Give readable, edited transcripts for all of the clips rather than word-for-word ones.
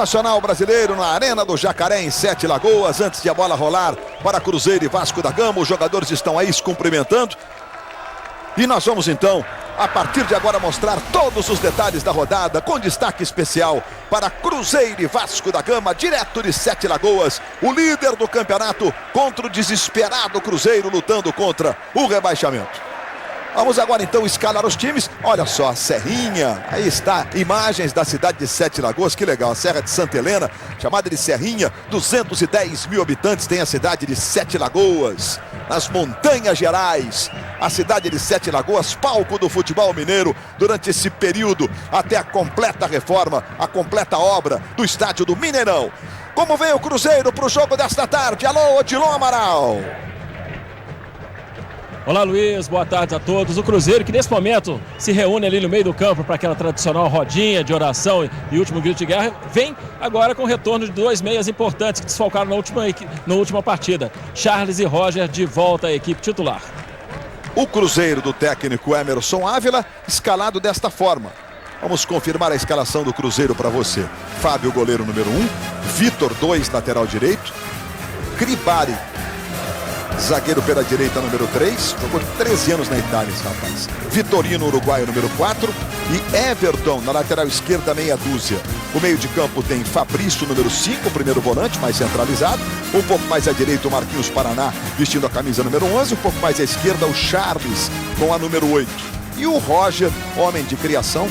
Nacional Brasileiro na Arena do Jacaré, em Sete Lagoas. Antes de a bola rolar para Cruzeiro e Vasco da Gama, os jogadores estão aí se cumprimentando. E nós vamos então, a partir de agora, mostrar todos os detalhes da rodada, com destaque especial para Cruzeiro e Vasco da Gama, direto de Sete Lagoas. O líder do campeonato contra o desesperado Cruzeiro, lutando contra o rebaixamento. Vamos agora então escalar os times. Olha só, a Serrinha, aí está, imagens da cidade de Sete Lagoas, que legal, a Serra de Santa Helena, chamada de Serrinha, 210 mil habitantes tem a cidade de Sete Lagoas, nas Montanhas Gerais. A cidade de Sete Lagoas, palco do futebol mineiro durante esse período, até a completa reforma, a completa obra do estádio do Mineirão. Como vem o Cruzeiro para o jogo desta tarde? Alô, Odilon Amaral. Olá, Luiz, boa tarde a todos. O Cruzeiro, que nesse momento se reúne ali no meio do campo para aquela tradicional rodinha de oração e último grito de guerra, vem agora com o retorno de dois meias importantes que desfalcaram na última partida. Charles e Roger de volta à equipe titular. O Cruzeiro do técnico Emerson Ávila, escalado desta forma. Vamos confirmar a escalação do Cruzeiro para você. Fábio, goleiro número 1. Vitor, 2, lateral direito. Cribari, zagueiro pela direita, número 3. Jogou 13 anos na Itália, esse rapaz. Vitorino, uruguaio, número 4. E Everton, na lateral esquerda, meia dúzia. O meio de campo tem Fabrício, número 5, primeiro volante, mais centralizado. Um pouco mais à direita, o Marquinhos Paraná, vestindo a camisa número 11. Um pouco mais à esquerda, o Charles, com a número 8. E o Roger, homem de criação,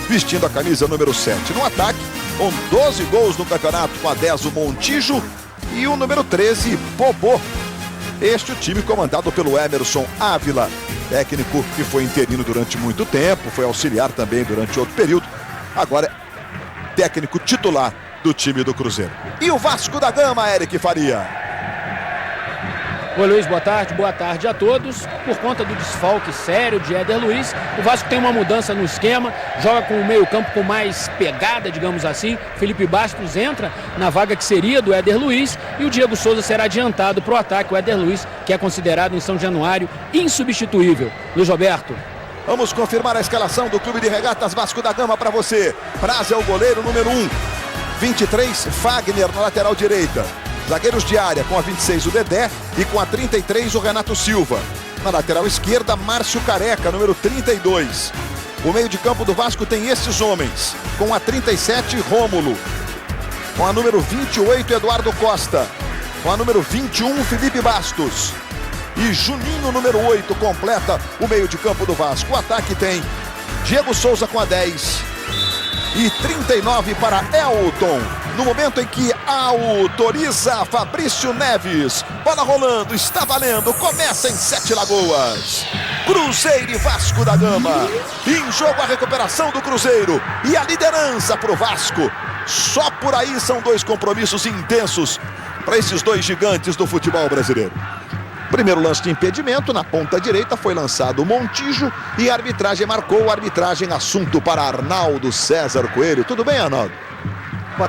vestindo a camisa número 7. No ataque, com 12 gols no campeonato, com a 10, o Montijo. E o número 13, Bobô. Este é o time comandado pelo Emerson Ávila, técnico que foi interino durante muito tempo, foi auxiliar também durante outro período, agora é técnico titular do time do Cruzeiro. E o Vasco da Gama, Eric Faria. Oi, Luiz, boa tarde a todos. Por conta do desfalque sério de Éder Luiz, o Vasco tem uma mudança no esquema, joga com o meio-campo com mais pegada, digamos assim. Felipe Bastos entra na vaga que seria do Éder Luiz e o Diego Souza será adiantado para o ataque. O Éder Luiz, que é considerado em São Januário insubstituível. Luiz Roberto. Vamos confirmar a escalação do Clube de Regatas Vasco da Gama para você. Braz é o goleiro número 1. 23, Fagner na lateral direita. Zagueiros de área, com a 26 o Dedé e com a 33 o Renato Silva. Na lateral esquerda, Márcio Careca, número 32. O meio de campo do Vasco tem esses homens. Com a 37, Rômulo. Com a número 28, Eduardo Costa. Com a número 21, Felipe Bastos. E Juninho, número 8, completa o meio de campo do Vasco. O ataque tem Diego Souza com a 10. E 39 para Elton. No momento em que autoriza Fabrício Neves. Bola rolando, está valendo. Começa em Sete Lagoas. Cruzeiro e Vasco da Gama. Em jogo a recuperação do Cruzeiro e a liderança para o Vasco. Só por aí são dois compromissos intensos para esses dois gigantes do futebol brasileiro. Primeiro lance de impedimento, na ponta direita foi lançado o Montijo e a arbitragem marcou. Arbitragem, assunto para Arnaldo César Coelho. Tudo bem, Arnaldo? Boa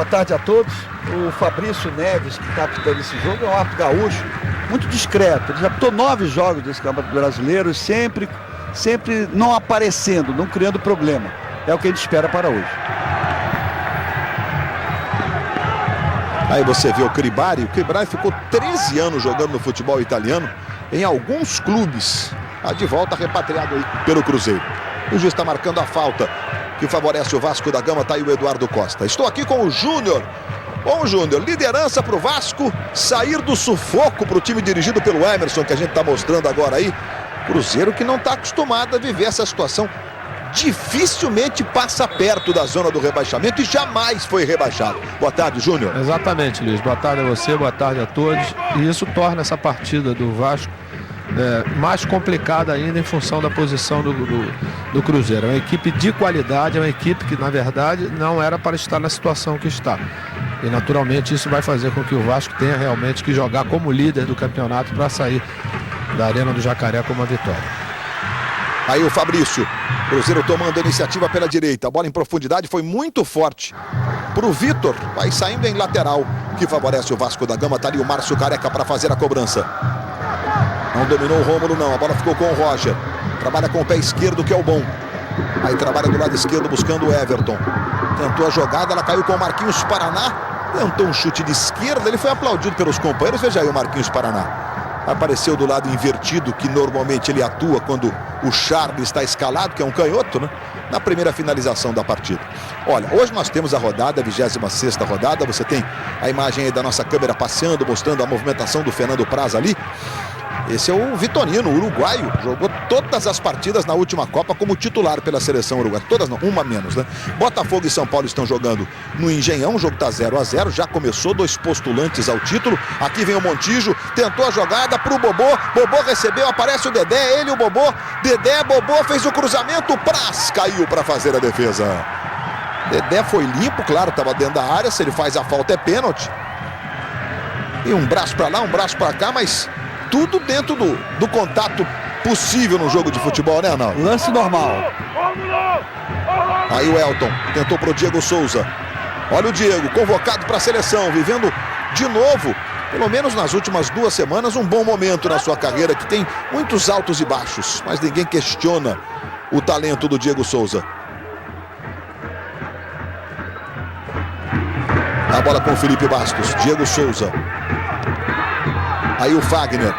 tarde a todos. O Fabrício Neves, que está apitando esse jogo, é um árbitro gaúcho, muito discreto. Ele já apitou 9 jogos desse Campeonato Brasileiro, sempre não aparecendo, não criando problema. É o que a gente espera para hoje. Aí você vê o Cribari. O Cribari ficou 13 anos jogando no futebol italiano em alguns clubes. Está de volta, repatriado aí pelo Cruzeiro. O juiz está marcando a falta que favorece o Vasco da Gama. Está aí o Eduardo Costa. Estou aqui com o Júnior. Bom, Júnior, liderança para o Vasco, sair do sufoco para o time dirigido pelo Emerson, que a gente está mostrando agora aí. Cruzeiro que não está acostumado a viver essa situação. Dificilmente passa perto da zona do rebaixamento e jamais foi rebaixado. Boa tarde, Júnior. Exatamente, Luiz. Boa tarde a você, boa tarde a todos. E isso torna essa partida do Vasco mais complicada ainda em função da posição do Cruzeiro. É uma equipe de qualidade, é uma equipe que, na verdade, não era para estar na situação que está. E, naturalmente, isso vai fazer com que o Vasco tenha realmente que jogar como líder do campeonato para sair da Arena do Jacaré com uma vitória. Aí o Fabrício, Cruzeiro tomando a iniciativa pela direita, a bola em profundidade foi muito forte para o Vitor, vai saindo em lateral, que favorece o Vasco da Gama. Tá ali o Márcio Careca para fazer a cobrança. Não dominou o Rômulo não, a bola ficou com o Roger, trabalha com o pé esquerdo, que é o bom. Aí trabalha do lado esquerdo buscando o Everton. tentou a jogada, ela caiu com o Marquinhos Paraná, tentou um chute de esquerda, ele foi aplaudido pelos companheiros. Veja aí o Marquinhos Paraná. Apareceu do lado invertido, que normalmente ele atua quando o Charles está escalado, que é um canhoto, né? Na primeira finalização da partida. Olha, hoje nós temos a rodada, a 26ª rodada. Você tem a imagem aí da nossa câmera passeando, mostrando a movimentação do Fernando Praz ali. Esse é o Vitorino, o uruguaio. Jogou todas as partidas na última Copa como titular pela seleção uruguaia. Todas não, uma menos, né? Botafogo e São Paulo estão jogando no Engenhão. O jogo está 0-0. Já começou, 2 postulantes ao título. Aqui vem o Montijo. Tentou a jogada para o Bobô. Bobô recebeu, aparece o Dedé. Ele, o Bobô. Dedé, Bobô fez o cruzamento. Praz caiu para fazer a defesa. Dedé foi limpo, claro, estava dentro da área. Se ele faz a falta é pênalti. E um braço para lá, um braço para cá, mas tudo dentro do contato possível no jogo de futebol, né, Arnaldo? Lance normal. Aí o Elton tentou pro Diego Souza. Olha o Diego, convocado para a seleção, vivendo de novo, pelo menos nas últimas 2 semanas, um bom momento na sua carreira, que tem muitos altos e baixos, mas ninguém questiona o talento do Diego Souza. A bola com o Felipe Bastos, Diego Souza. Aí o Fagner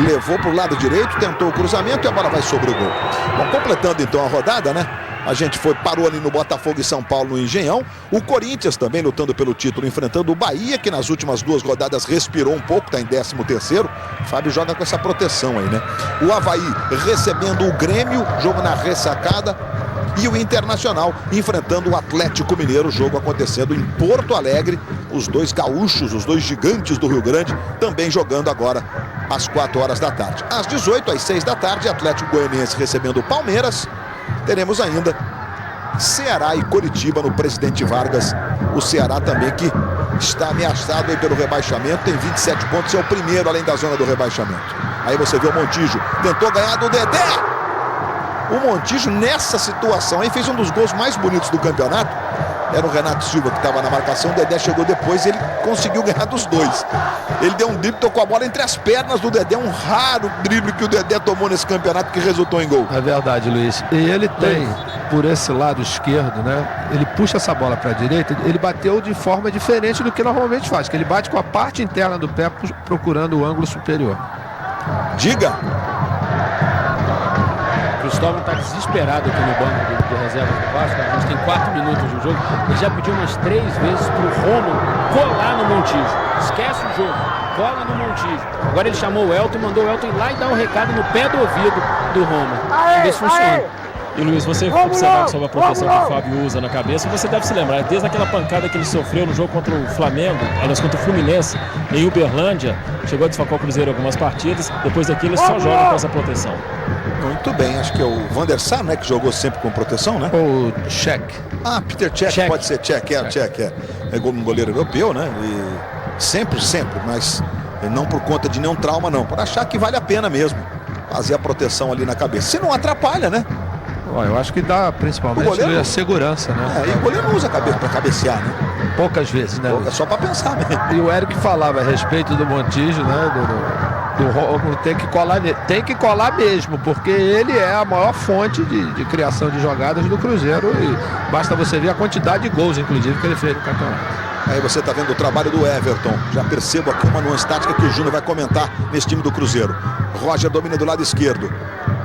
levou para o lado direito, tentou o cruzamento e a bola vai sobre o gol. Bom, completando então a rodada, né? A gente parou ali no Botafogo e São Paulo no Engenhão. O Corinthians também lutando pelo título, enfrentando o Bahia, que nas últimas 2 rodadas respirou um pouco, está em 13º. O Fábio joga com essa proteção aí, né? O Avaí recebendo o Grêmio, jogo na ressacada. E o Internacional enfrentando o Atlético Mineiro, jogo acontecendo em Porto Alegre. Os 2 gaúchos, os 2 gigantes do Rio Grande, também jogando agora às 4 horas da tarde. Às 18, às 6 da tarde, Atlético Goianiense recebendo o Palmeiras. Teremos ainda Ceará e Coritiba no Presidente Vargas. O Ceará também que está ameaçado aí pelo rebaixamento, tem 27 pontos, é o primeiro além da zona do rebaixamento. Aí você vê o Montijo, tentou ganhar do Dedé. O Montijo nessa situação aí fez um dos gols mais bonitos do campeonato. Era o Renato Silva que estava na marcação, o Dedé chegou depois e ele conseguiu ganhar dos 2. Ele deu um drible, tocou a bola entre as pernas do Dedé, um raro drible que o Dedé tomou nesse campeonato que resultou em gol. É verdade, Luiz. E ele tem, por esse lado esquerdo, né? Ele puxa essa bola para a direita, ele bateu de forma diferente do que normalmente faz, que ele bate com a parte interna do pé procurando o ângulo superior. Diga! Cristóvão está desesperado aqui no banco de reserva do Vasco. A gente tem 4 minutos de jogo. Ele já pediu umas 3 vezes para o Romulo colar no Montijo. Esquece o jogo, cola no Montijo. Agora ele chamou o Elton e mandou o Elton ir lá e dar um recado no pé do ouvido do Romulo. Vamos ver se funciona. E Luiz, você observando sobre a proteção que o Fábio usa na cabeça, você deve se lembrar, desde aquela pancada que ele sofreu no jogo contra o Flamengo, aliás, contra o Fluminense, em Uberlândia, chegou a desfalcar o Cruzeiro algumas partidas, depois daquilo ele só joga com essa proteção. Muito bem, acho que é o Van der Sar, né, que jogou sempre com proteção, né? O Cech. Ah, Peter Cech, pode ser Cech, é um goleiro europeu, né? E sempre, mas não por conta de nenhum trauma, não, por achar que vale a pena mesmo fazer a proteção ali na cabeça. Se não atrapalha, né? Eu acho que dá principalmente a segurança, né? E o goleiro não usa a cabeça para cabecear, né? Poucas vezes, né? Só para pensar mesmo. E o Eric falava a respeito do Montijo, né? Do Romulo tem que colar, tem que colar mesmo, porque ele é a maior fonte de criação de jogadas do Cruzeiro e basta você ver a quantidade de gols, inclusive, que ele fez no campeonato. Aí você está vendo o trabalho do Everton. Já percebo aqui uma nuance tática que o Júnior vai comentar nesse time do Cruzeiro. Roger domina do lado esquerdo.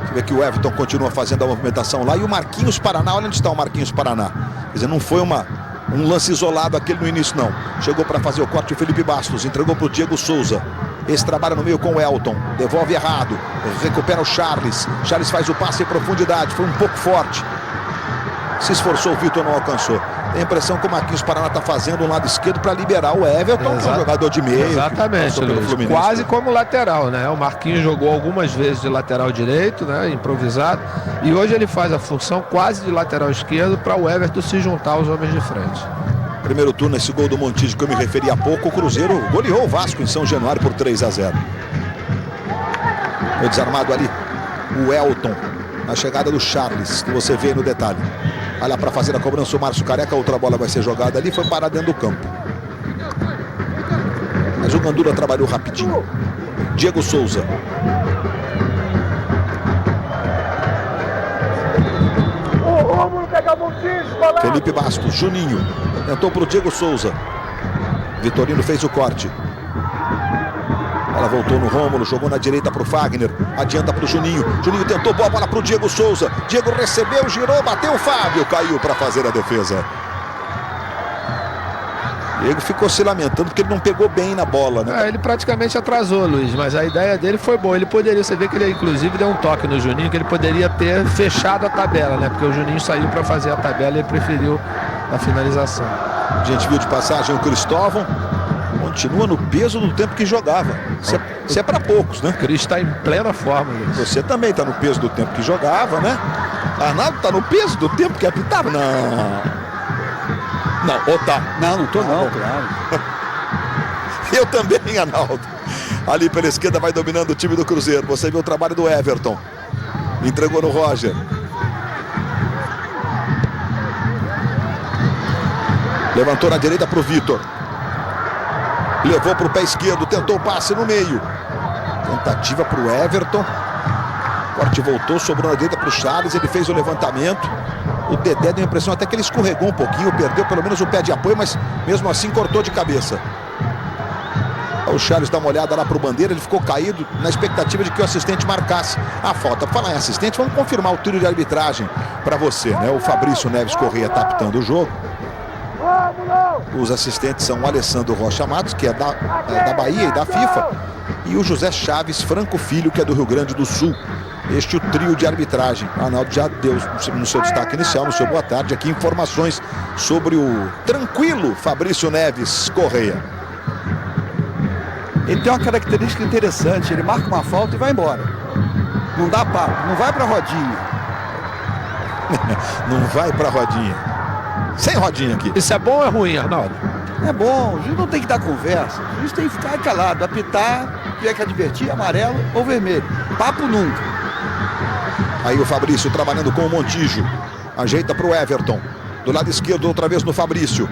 Você vê que o Everton continua fazendo a movimentação lá. E o Marquinhos Paraná, olha onde está o Marquinhos Paraná. Quer dizer, não foi um lance isolado aquele no início, não. Chegou para fazer o corte o Felipe Bastos. Entregou para o Diego Souza. Esse trabalha no meio com o Elton. Devolve errado. Recupera o Charles. Charles faz o passe em profundidade. Foi um pouco forte. Se esforçou, o Vitor não alcançou. Tem a impressão que o Marquinhos Paraná está fazendo um lado esquerdo para liberar o Everton, que é um jogador de meio. Exatamente, Luiz. Quase como lateral, né? O Marquinhos jogou algumas vezes de lateral direito, né? Improvisado. E hoje ele faz a função quase de lateral esquerdo para o Everton se juntar aos homens de frente. Primeiro turno, esse gol do Montijo que eu me referi há pouco, o Cruzeiro goleou o Vasco em São Januário por 3-0. Foi desarmado ali o Elton, na chegada do Charles, que você vê no detalhe. Olha para fazer a cobrança o Márcio Careca, outra bola vai ser jogada ali, foi parar dentro do campo. Mas o Gandula trabalhou rapidinho. Diego Souza. Felipe Bastos, Juninho. Tentou pro Diego Souza. Vitorino fez o corte. Ela voltou no Rômulo, jogou na direita pro Fagner. Adianta pro Juninho. Juninho tentou, boa bola pro Diego Souza. Diego recebeu, girou, bateu. Fábio caiu para fazer a defesa. Diego ficou se lamentando porque ele não pegou bem na bola, né? Ele praticamente atrasou, Luiz, mas a ideia dele foi boa. Ele poderia, você vê que ele inclusive deu um toque no Juninho, que ele poderia ter fechado a tabela, né? Porque o Juninho saiu para fazer a tabela e ele preferiu a finalização. A gente viu de passagem o Cristóvão. Continua no peso do tempo que jogava. Isso é para poucos, né? Cris está em plena forma, Luiz. Você também está no peso do tempo que jogava, né? Arnaldo está no peso do tempo que apitava? Não, ou tá? Não tô não, claro. Eu também, Arnaldo. Ali pela esquerda vai dominando o time do Cruzeiro. Você viu o trabalho do Everton. Entregou no Roger. Levantou na direita para o Vitor. Levou para o pé esquerdo, tentou o passe no meio. Tentativa para o Everton. Corte voltou, sobrou na direita para o Charles. Ele fez o levantamento. O Dedé deu a impressão até que ele escorregou um pouquinho. Perdeu pelo menos o pé de apoio, mas mesmo assim cortou de cabeça. O Charles dá uma olhada lá para o Bandeira. Ele ficou caído na expectativa de que o assistente marcasse a falta. Para falar em assistente, vamos confirmar o tiro de arbitragem para você, né? O Fabrício Neves Correia está apitando o jogo. Os assistentes são o Alessandro Rocha Matos, que é da Bahia e da FIFA, e o José Chaves Franco Filho, que é do Rio Grande do Sul. Este é o trio de arbitragem. Arnaldo já deu no seu destaque inicial, no seu boa tarde, aqui informações sobre o tranquilo Fabrício Neves Correia. Ele tem uma característica interessante, ele marca uma falta e vai embora. Não dá papo, não vai pra rodinha. Não vai pra rodinha. Sem rodinha aqui. Isso é bom ou é ruim, Arnaldo? É bom, o juiz não tem que dar conversa. O juiz tem que ficar calado, apitar, tiver que advertir, amarelo ou vermelho. Papo nunca. Aí o Fabrício trabalhando com o Montijo. Ajeita para o Everton. Do lado esquerdo, outra vez no Fabrício.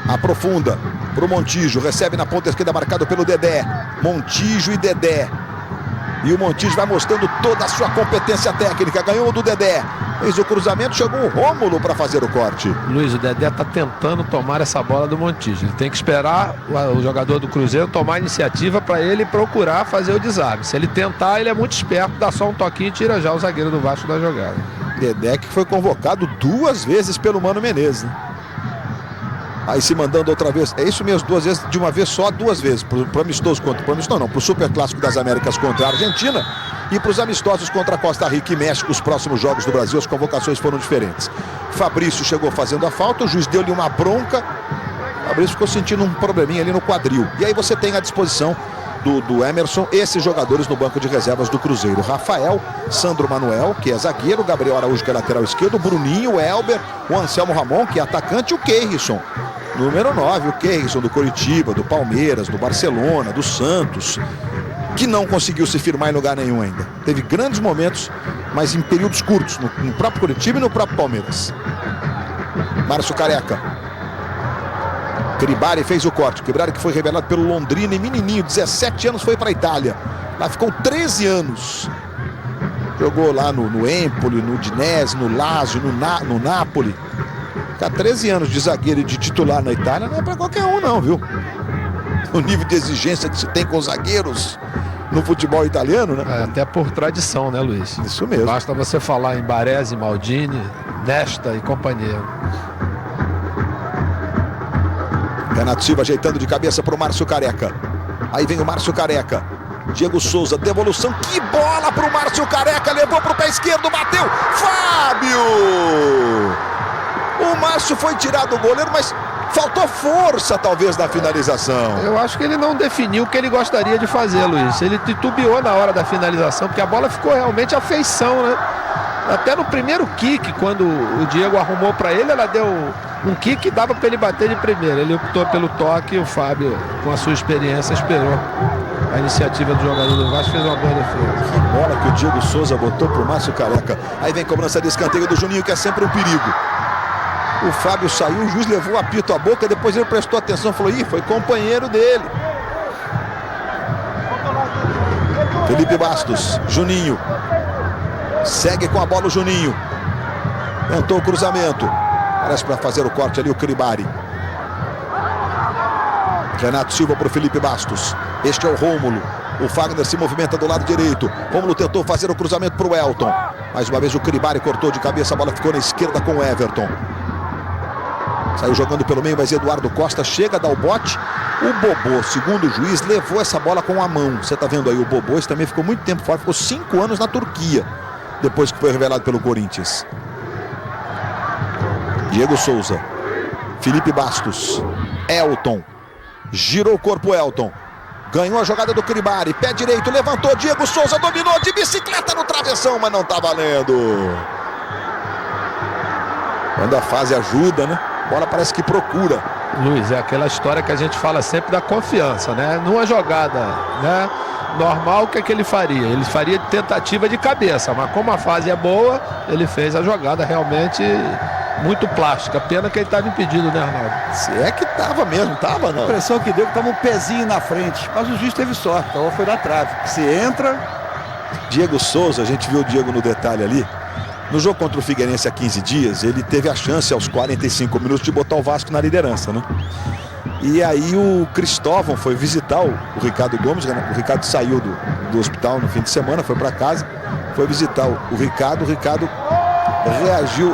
Aprofunda para o Montijo. Recebe na ponta esquerda, marcado pelo Dedé. Montijo e Dedé. E o Montijo vai mostrando toda a sua competência técnica. Ganhou do Dedé. Fez o cruzamento, chegou o Rômulo para fazer o corte. Luiz, o Dedé está tentando tomar essa bola do Montijo. Ele tem que esperar o jogador do Cruzeiro tomar a iniciativa para ele procurar fazer o desarme. Se ele tentar, ele é muito esperto, dá só um toquinho e tira já o zagueiro do Vasco da jogada. Dedé que foi convocado 2 vezes pelo Mano Menezes, né? Aí se mandando outra vez, é isso mesmo, 2 vezes, de uma vez só, 2 vezes, pro amistoso contra, pro amistoso não, pro Super Clássico das Américas contra a Argentina e pros amistosos contra a Costa Rica e México. Os próximos jogos do Brasil, as convocações foram diferentes. Fabrício chegou fazendo a falta, o juiz deu-lhe uma bronca, Fabrício ficou sentindo um probleminha ali no quadril. E aí você tem à disposição do Emerson esses jogadores no banco de reservas do Cruzeiro: Rafael, Sandro Manuel, que é zagueiro, Gabriel Araújo, que é lateral esquerdo, Bruninho, o Elber, o Anselmo Ramon, que é atacante, e o Keirson, número 9, o Keirson do Coritiba, do Palmeiras, do Barcelona, do Santos, que não conseguiu se firmar em lugar nenhum ainda. Teve grandes momentos, mas em períodos curtos, no próprio Coritiba e no próprio Palmeiras. Márcio Careca. Cribari fez o corte. Cribari que foi revelado pelo Londrina e menininho, 17 anos, foi para a Itália. Lá ficou 13 anos. Jogou lá no Empoli, no Udinese, no Lazio, no Napoli. Ficar 13 anos de zagueiro e de titular na Itália não é para qualquer um não, viu? O nível de exigência que se tem com os zagueiros no futebol italiano, né? Até por tradição, né, Luiz? Isso mesmo. Basta você falar em Baresi, Maldini, Nesta e companhia. Renato Silva ajeitando de cabeça para o Márcio Careca. Aí vem o Márcio Careca. Diego Souza, devolução. Que bola para o Márcio Careca. Levou para o pé esquerdo, bateu. Fábio! O Márcio foi tirado do goleiro, mas faltou força talvez na finalização. Eu acho que ele não definiu o que ele gostaria de fazer, Luiz. Ele titubeou na hora da finalização, porque a bola ficou realmente à feição, né? Até no primeiro kick, quando o Diego arrumou para ele, ela deu um kick e dava para ele bater de primeira. Ele optou pelo toque e o Fábio, com a sua experiência, esperou a iniciativa do jogador do Vasco, fez uma boa defesa. Que bola que o Diego Souza botou pro Márcio Careca. Aí vem cobrança de escanteio do Juninho, que é sempre um perigo. O Fábio saiu, o juiz levou o apito à boca, depois ele prestou atenção e falou: ih, foi companheiro dele. Felipe Bastos, Juninho. Segue com a bola o Juninho. Tentou o cruzamento. Parece para fazer o corte ali o Cribari. Renato Silva para o Felipe Bastos. Este é o Rômulo. O Fagner se movimenta do lado direito. Rômulo tentou fazer o cruzamento para o Elton. Mais uma vez o Cribari cortou de cabeça. A bola ficou na esquerda com o Everton. Saiu jogando pelo meio, mas Eduardo Costa chega a dar o bote. O Bobô, segundo o juiz, levou essa bola com a mão. Você está vendo aí o Bobô, esse também ficou muito tempo fora. Ficou 5 anos na Turquia, depois que foi revelado pelo Corinthians. Diego Souza. Felipe Bastos. Elton. Girou o corpo Elton. Ganhou a jogada do Cribari. Pé direito, levantou. Diego Souza dominou de bicicleta no travessão, mas não está valendo. Quando a fase ajuda, né? A bola parece que procura. Luiz, é aquela história que a gente fala sempre da confiança, né? Numa jogada, né, normal, o que é que ele faria? Ele faria tentativa de cabeça, mas como a fase é boa, ele fez a jogada realmente muito plástica. Pena que ele estava impedido, né, Arnaldo? Se é que estava mesmo, estava não. A impressão que deu que estava um pezinho na frente, mas o juiz teve sorte, então foi na trave. Se entra... Diego Souza, a gente viu o Diego no detalhe ali. No jogo contra o Figueirense há 15 dias, ele teve a chance aos 45 minutos de botar o Vasco na liderança, né? E aí o Cristóvão foi visitar o Ricardo Gomes. O Ricardo saiu do hospital no fim de semana, foi para casa, foi visitar o Ricardo. O Ricardo reagiu,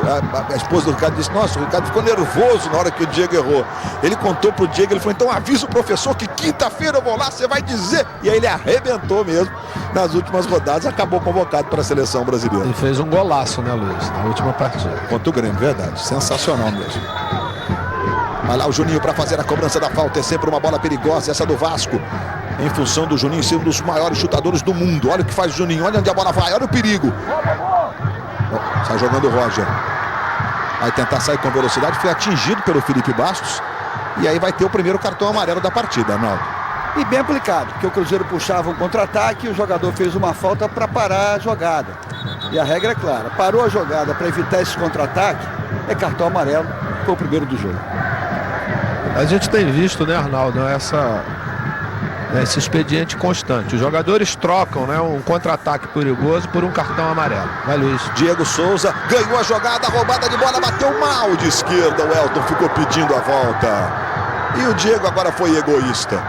a esposa do Ricardo disse: nossa, o Ricardo ficou nervoso na hora que o Diego errou. Ele contou pro Diego, ele falou: então avisa o professor que quinta-feira eu vou lá, você vai dizer. E aí ele arrebentou mesmo nas últimas rodadas, acabou convocado para a seleção brasileira. Ele fez um golaço, né, Luiz, na última partida. Contra o Grêmio, verdade, sensacional mesmo. Vai lá o Juninho para fazer a cobrança da falta. É sempre uma bola perigosa essa do Vasco, em função do Juninho ser um dos maiores chutadores do mundo. Olha o que faz o Juninho, olha onde a bola vai, olha o perigo. Sai jogando o Roger. Vai tentar sair com velocidade. Foi atingido pelo Felipe Bastos. E aí vai ter o primeiro cartão amarelo da partida, Arnaldo. E bem aplicado, porque o Cruzeiro puxava um contra-ataque e o jogador fez uma falta para parar a jogada. E a regra é clara: parou a jogada para evitar esse contra-ataque, é cartão amarelo. Foi o primeiro do jogo. A gente tem visto, né, Arnaldo, esse expediente constante. Os jogadores trocam, né, um contra-ataque perigoso por um cartão amarelo. Vai, Luiz. Diego Souza ganhou a jogada, roubada de bola, bateu mal de esquerda. O Elton ficou pedindo a volta. E o Diego agora foi egoísta.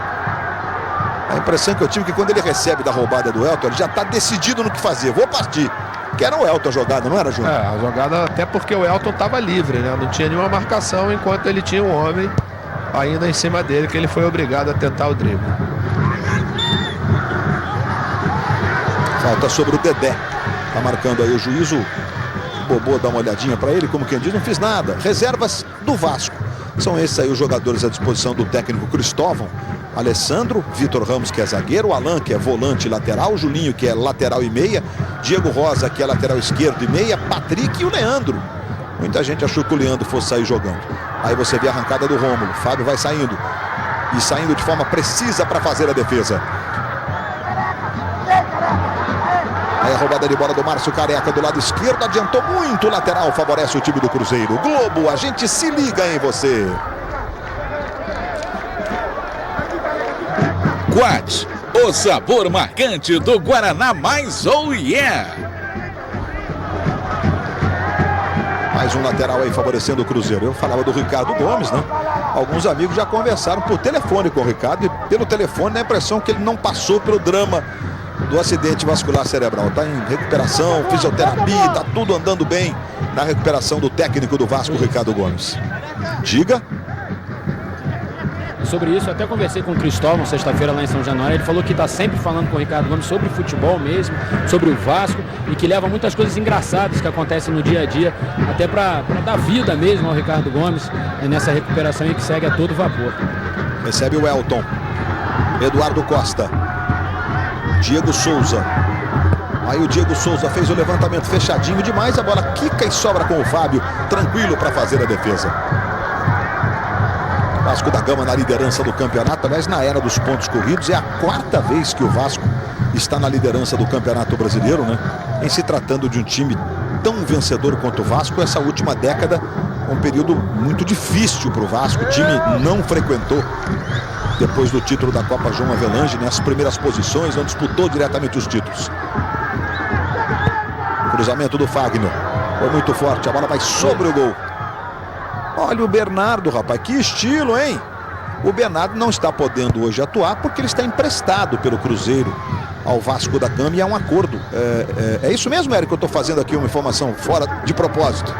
A impressão que eu tive é que quando ele recebe da roubada do Elton, ele já está decidido no que fazer. Vou partir. Que era o Elton a jogada, não era, Júnior? É, a jogada até porque o Elton estava livre, né? Não tinha nenhuma marcação, enquanto ele tinha um homem ainda em cima dele, que ele foi obrigado a tentar o drible. Falta sobre o Dedé. Tá marcando aí o juiz. O Bobô dá uma olhadinha para ele, como quem diz, não fiz nada. Reservas do Vasco. São esses aí os jogadores à disposição do técnico Cristóvão. Alessandro, Vitor Ramos, que é zagueiro, Alan, que é volante lateral, Julinho, que é lateral e meia, Diego Rosa, que é lateral esquerdo e meia, Patrick e o Leandro. Muita gente achou que o Leandro fosse sair jogando. Aí você vê a arrancada do Rômulo. Fábio vai saindo. E saindo de forma precisa para fazer a defesa. Aí a roubada de bola do Márcio Careca do lado esquerdo. Adiantou muito o lateral. Favorece o time do Cruzeiro. Globo, a gente se liga em você. Quat, o sabor marcante do Guaraná mais oh yeah! Mais um lateral aí favorecendo o Cruzeiro. Eu falava do Ricardo Gomes, né? Alguns amigos já conversaram por telefone com o Ricardo e pelo telefone dá a impressão que ele não passou pelo drama do acidente vascular cerebral. Está em recuperação, fisioterapia, está tudo andando bem na recuperação do técnico do Vasco, Ricardo Gomes. Diga. Sobre isso, eu até conversei com o Cristóvão sexta-feira lá em São Januário. Ele falou que está sempre falando com o Ricardo Gomes sobre futebol mesmo, sobre o Vasco, e que leva muitas coisas engraçadas que acontecem no dia a dia, até para dar vida mesmo ao Ricardo Gomes nessa recuperação, e que segue a todo vapor. Recebe o Elton. Eduardo Costa. Diego Souza. Aí o Diego Souza fez o levantamento fechadinho demais, a bola quica e sobra com o Fábio, tranquilo para fazer a defesa. Vasco da Gama na liderança do campeonato. Aliás, na era dos pontos corridos, é a 4ª vez que o Vasco está na liderança do Campeonato Brasileiro, né? Em se tratando de um time tão vencedor quanto o Vasco, essa última década, um período muito difícil para o Vasco. O time não frequentou, depois do título da Copa João Avelange, nas primeiras posições, não disputou diretamente os títulos. Cruzamento do Fagner. Foi muito forte, a bola vai sobre o gol. Olha o Bernardo, rapaz, que estilo, hein? O Bernardo não está podendo hoje atuar porque ele está emprestado pelo Cruzeiro ao Vasco da Gama e há um acordo. É isso mesmo, Érico, que eu estou fazendo aqui uma informação fora de propósito.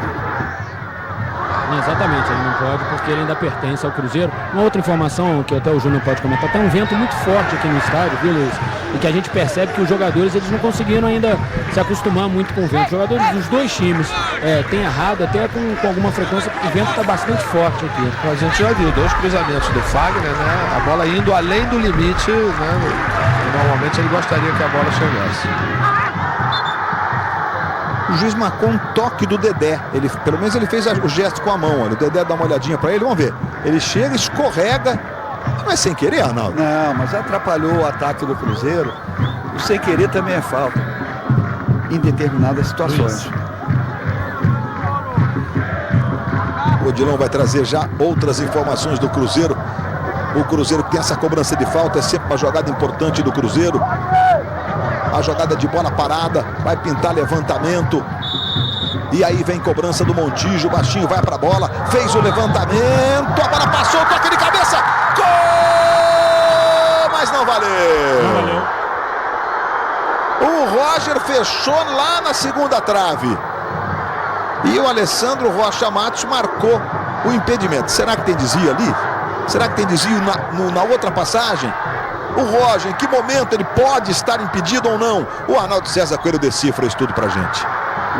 Exatamente, ele não pode porque ele ainda pertence ao Cruzeiro. Uma outra informação que até o Júnior pode comentar, tem um vento muito forte aqui no estádio, viu, Luiz? E que a gente percebe que os jogadores eles não conseguiram ainda se acostumar muito com o vento. Os jogadores dos dois times têm errado até com alguma frequência, porque o vento está bastante forte aqui. A gente já viu 2 cruzamentos do Fagner, né? A bola indo além do limite, né? Normalmente ele gostaria que a bola chegasse. O juiz marcou um toque do Dedé. Pelo menos ele fez o gesto com a mão. Olha. O Dedé dá uma olhadinha para ele. Vamos ver. Ele chega, escorrega. Não é sem querer, Arnaldo? Não, mas atrapalhou o ataque do Cruzeiro. O sem querer também é falta. Em determinadas situações. O Odilon vai trazer já outras informações do Cruzeiro. O Cruzeiro que tem essa cobrança de falta. É sempre uma jogada importante do Cruzeiro. A jogada de bola parada, vai pintar levantamento. E aí vem cobrança do Montijo, baixinho vai para a bola, fez o levantamento, a bola passou, toque de cabeça, gol! Mas não valeu. Não valeu. O Roger fechou lá na segunda trave. E o Alessandro Rocha Matos marcou o impedimento. Será que tem desvio ali? Será que tem desvio na outra passagem? O Roger, em que momento ele pode estar impedido ou não? O Arnaldo César Coelho decifra isso tudo pra gente.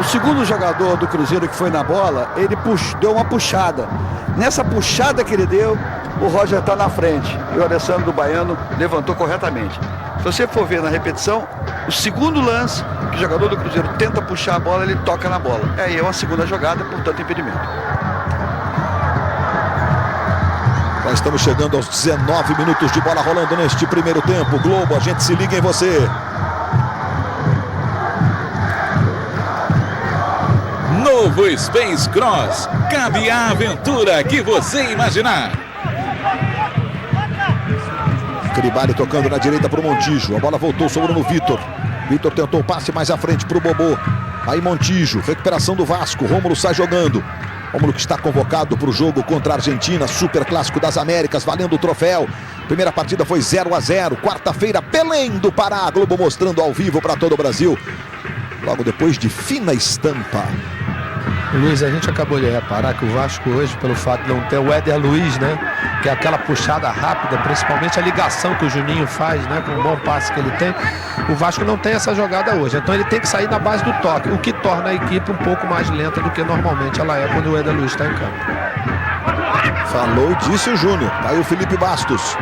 O segundo jogador do Cruzeiro que foi na bola, ele deu uma puxada. Nessa puxada que ele deu, o Roger está na frente. E o Alessandro do Baiano levantou corretamente. Se você for ver na repetição, o segundo lance, que o jogador do Cruzeiro tenta puxar a bola, ele toca na bola. Aí é uma segunda jogada, portanto impedimento. Já estamos chegando aos 19 minutos de bola rolando neste primeiro tempo. Globo, a gente se liga em você. Novo Space Cross. Cabe a aventura que você imaginar. Cribari tocando na direita para o Montijo. A bola voltou, sobrou no Vitor. Vitor tentou o passe mais à frente para o Bobô. Aí Montijo, recuperação do Vasco. Rômulo sai jogando. Rômulo que está convocado para o jogo contra a Argentina, Super Clássico das Américas, valendo o troféu. Primeira partida foi 0-0. Quarta-feira, Belém do Pará. Globo mostrando ao vivo para todo o Brasil. Logo depois de fina estampa. Luiz, a gente acabou de reparar que o Vasco hoje, pelo fato de não ter o Éder Luiz, né? Que é aquela puxada rápida, principalmente a ligação que o Juninho faz, né? Com o bom passe que ele tem. O Vasco não tem essa jogada hoje. Então ele tem que sair na base do toque, o que torna a equipe um pouco mais lenta do que normalmente ela é quando o Éder Luiz está em campo. Falou disso o Júnior. Aí o Felipe Bastos.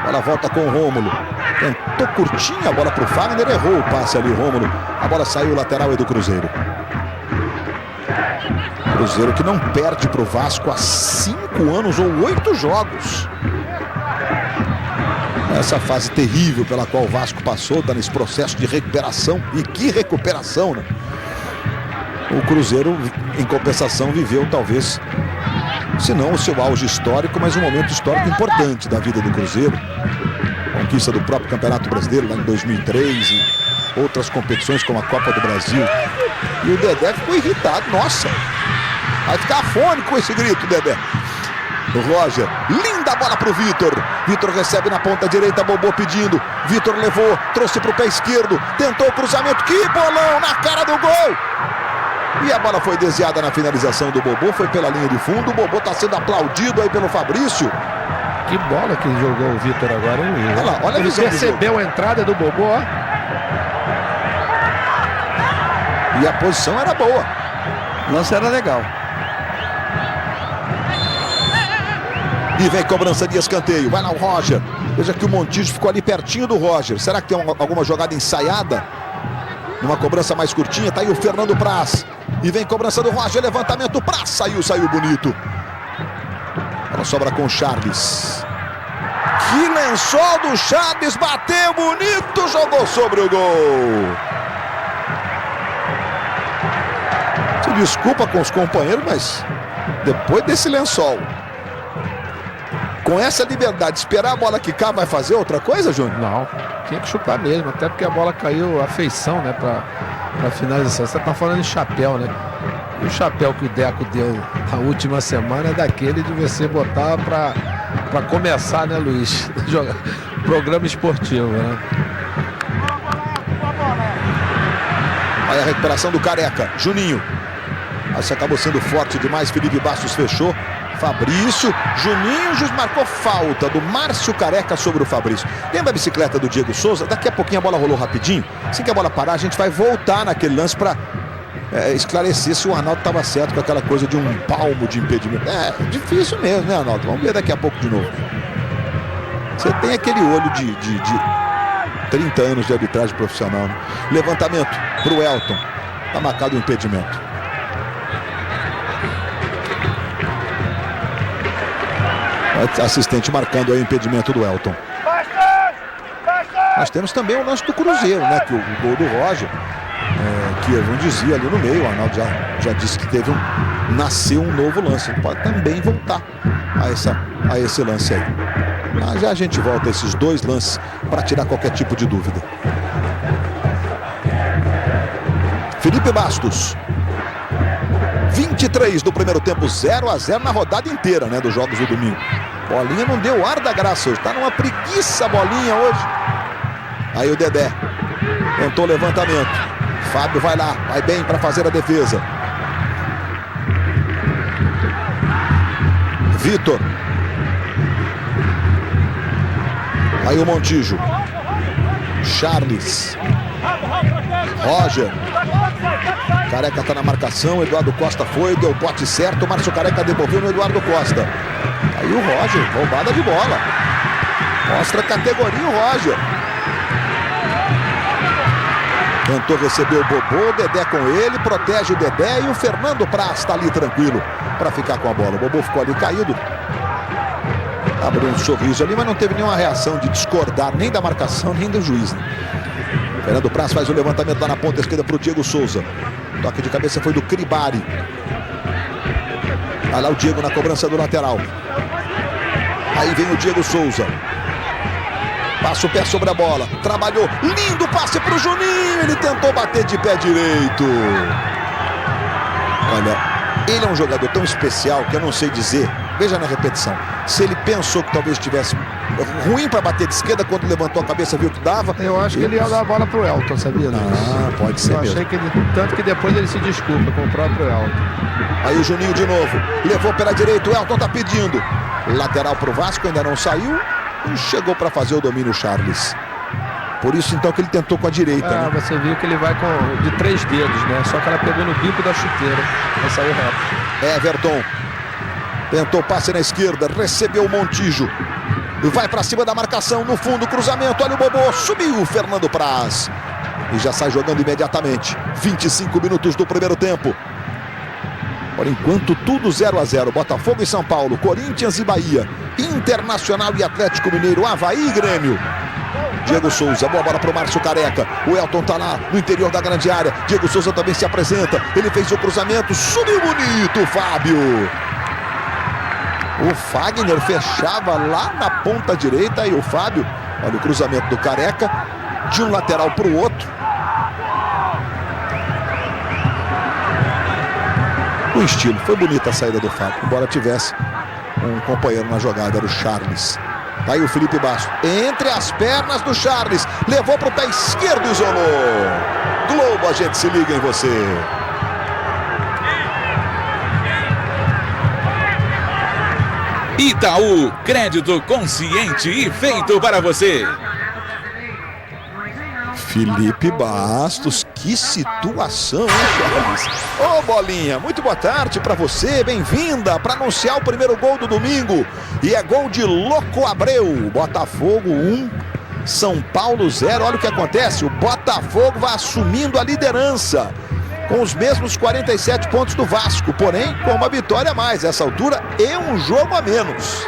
Ela volta com o Rômulo. Tentou curtinha a bola para o Fagner, errou o passe ali o Rômulo. A bola saiu, o lateral é do Cruzeiro. Cruzeiro que não perde para o Vasco há 5 anos ou 8 jogos. Essa fase terrível pela qual o Vasco passou, está nesse processo de recuperação. E que recuperação, né? O Cruzeiro, em compensação, viveu talvez, se não o seu auge histórico, mas um momento histórico importante da vida do Cruzeiro. Conquista do próprio Campeonato Brasileiro lá em 2003 e outras competições como a Copa do Brasil. E o Dedé ficou irritado, nossa! Vai ficar afônico com esse grito, Dedé. O Roger, linda bola pro Vitor. Vitor recebe na ponta direita, Bobô pedindo. Vitor levou, trouxe pro pé esquerdo. Tentou o cruzamento, que bolão na cara do gol. E a bola foi desviada na finalização do Bobô, foi pela linha de fundo. O Bobô tá sendo aplaudido aí pelo Fabrício. Que bola que jogou o Vitor agora, hein, Luiz? Olha lá, olha a ele visão do percebeu a entrada do Bobô, ó. E a posição era boa. O lance era legal. E vem cobrança de escanteio. Vai lá o Roger. Veja que o Montijo ficou ali pertinho do Roger. Será que tem alguma jogada ensaiada? Numa cobrança mais curtinha. Tá aí o Fernando Praz. E vem cobrança do Roger. Levantamento. Praz saiu bonito. Ela sobra com o Charles. Que lençol do Charles. Bateu bonito. Jogou sobre o gol. Se desculpa com os companheiros, mas depois desse lençol, com essa liberdade, esperar a bola quicar, vai fazer outra coisa, Júnior? Não, tinha que chutar mesmo, até porque a bola caiu a feição, né, pra finalização. Você tá falando de chapéu, né? O chapéu que o Deco deu na última semana é daquele de você botar para começar, né, Luiz? Jogar programa esportivo, né? Aí a recuperação do Careca. Juninho. Mas acabou sendo forte demais. Felipe Bastos fechou. Fabrício. Juninho marcou falta do Márcio Careca sobre o Fabrício. Lembra a bicicleta do Diego Souza? Daqui a pouquinho a bola rolou rapidinho. Assim que a bola parar, a gente vai voltar naquele lance para esclarecer se o Arnaldo estava certo com aquela coisa de um palmo de impedimento. É difícil mesmo, né, Arnaldo? Vamos ver daqui a pouco de novo. Você tem aquele olho de 30 anos de arbitragem profissional, né? Levantamento para o Elton. Está marcado o impedimento. Assistente marcando aí o impedimento do Elton. Nós temos também o lance do Cruzeiro, né? Que o gol do Roger, que eu não dizia ali no meio, o Arnaldo já disse que nasceu um novo lance. Ele pode também voltar a esse lance aí. Mas já a gente volta a esses dois lances para tirar qualquer tipo de dúvida. Felipe Bastos. 23 do primeiro tempo, 0-0 na rodada inteira, né, dos jogos do domingo. Bolinha não deu ar da graça hoje, tá numa preguiça a Bolinha hoje. Aí o Dedé tentou levantamento. Fábio vai lá, vai bem para fazer a defesa. Vitor. Aí o Montijo. Charles. Roger. Careca tá na marcação, Eduardo Costa foi, deu o bote certo, Márcio Careca devolveu no Eduardo Costa. Aí o Roger, roubada de bola. Mostra a categoria o Roger. Tentou receber o Bobô, o Dedé com ele, protege o Dedé e o Fernando Praz está ali tranquilo para ficar com a bola. O Bobô ficou ali caído. Abriu um sorriso ali, mas não teve nenhuma reação de discordar nem da marcação, nem do juiz, né? Fernando Praz faz o levantamento lá na ponta esquerda para o Diego Souza. Toque de cabeça foi do Cribari. Olha lá o Diego na cobrança do lateral. Aí vem o Diego Souza. Passa o pé sobre a bola. Trabalhou. Lindo passe para o Juninho. Ele tentou bater de pé direito. Olha, ele é um jogador tão especial que eu não sei dizer. Veja na repetição. Se ele pensou que talvez estivesse ruim para bater de esquerda, quando levantou a cabeça, viu que dava. Eu acho que ele ia dar a bola pro Elton, sabia? Pode ser. Eu achei que tanto que depois ele se desculpa com o próprio Elton. Aí o Juninho de novo. Levou pela direita, o Elton tá pedindo. Lateral pro Vasco, ainda não saiu. E chegou para fazer o domínio Charles. Por isso então que ele tentou com a direita, né? Você viu que ele vai de 3 dedos, né? Só que ela pegou no bico da chuteira. Vai sair reto. Everton. Tentou passe na esquerda, recebeu o Montijo. Vai para cima da marcação, no fundo, cruzamento, olha o Bobô, subiu o Fernando Praz. E já sai jogando imediatamente. 25 minutos do primeiro tempo. Por enquanto, tudo 0-0. Botafogo e São Paulo, Corinthians e Bahia, Internacional e Atlético Mineiro, Avaí e Grêmio. Diego Souza, boa bola para o Márcio Careca. O Elton tá lá no interior da grande área. Diego Souza também se apresenta. Ele fez o cruzamento, subiu bonito, Fábio. O Fagner fechava lá na ponta direita e o Fábio, olha o cruzamento do Careca, de um lateral para o outro. O estilo, foi bonita a saída do Fábio, embora tivesse um companheiro na jogada, era o Charles. Aí o Felipe Bastos, entre as pernas do Charles, levou para o pé esquerdo e isolou. Globo, a gente se liga em você. Itaú, crédito consciente e feito para você. Felipe Bastos, que situação, hein, Charles? Ô, Bolinha, muito boa tarde para você, bem-vinda para anunciar o primeiro gol do domingo. E é gol de Louco Abreu, Botafogo 1, São Paulo 0. Olha o que acontece, o Botafogo vai assumindo a liderança, com os mesmos 47 pontos do Vasco, porém com uma vitória a mais, essa altura, e um jogo a menos.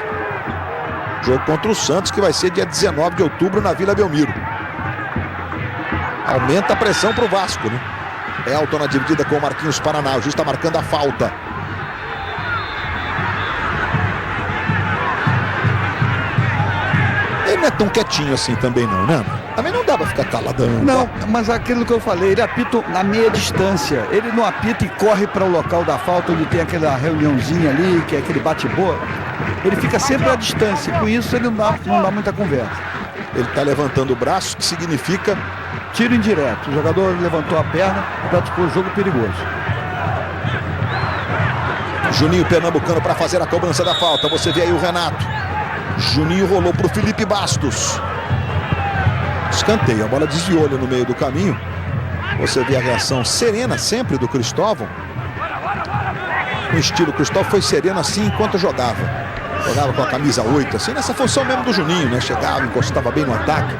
Jogo contra o Santos, que vai ser dia 19 de outubro na Vila Belmiro. Aumenta a pressão para o Vasco, né? Elton na dividida com o Marquinhos Paraná, o juiz está marcando a falta. não é tão quietinho assim também não, né? Também não dá pra ficar caladão. Não, mas aquilo que eu falei, ele apita na meia distância. Ele não apita e corre para o local da falta, onde tem aquela reuniãozinha ali, que é aquele bate-bola. Ele fica sempre à distância. Com isso, ele não dá muita conversa. Ele tá levantando o braço, que significa tiro indireto. O jogador levantou a perna e praticou o jogo perigoso. Juninho pernambucano para fazer a cobrança da falta. Você vê aí o Renato. Juninho rolou pro Felipe Bastos. Escanteio, a bola desviou ali no meio do caminho. Você vê a reação serena sempre do Cristóvão. O estilo Cristóvão foi sereno assim enquanto jogava. Jogava com a camisa 8, assim, nessa função mesmo do Juninho, né? Chegava, encostava bem no ataque.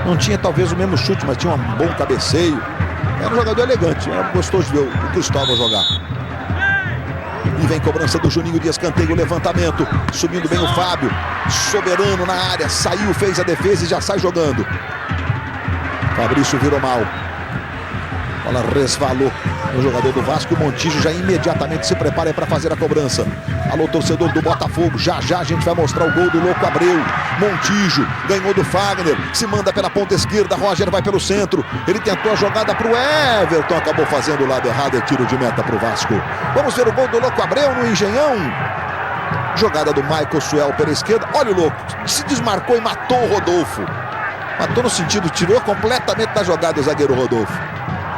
Não tinha talvez o mesmo chute, mas tinha um bom cabeceio. Era um jogador elegante, era gostoso de ver o Cristóvão jogar. E vem cobrança do Juninho de escanteio, levantamento. Subindo bem o Fábio. Soberano na área, saiu, fez a defesa e já sai jogando. Fabrício virou mal. Bola resvalou no jogador do Vasco. O Montijo já imediatamente se prepara para fazer a cobrança. Alô, torcedor do Botafogo. Já já a gente vai mostrar o gol do Louco Abreu. Montijo ganhou do Fagner. Se manda pela ponta esquerda. Roger vai pelo centro. Ele tentou a jogada para o Everton. Acabou fazendo o lado errado. É tiro de meta para o Vasco. Vamos ver o gol do Louco Abreu no Engenhão. Jogada do Michael Suel pela esquerda. Olha o Louco. Se desmarcou e matou o Rodolfo. Matou no sentido, tirou completamente da jogada o zagueiro Rodolfo.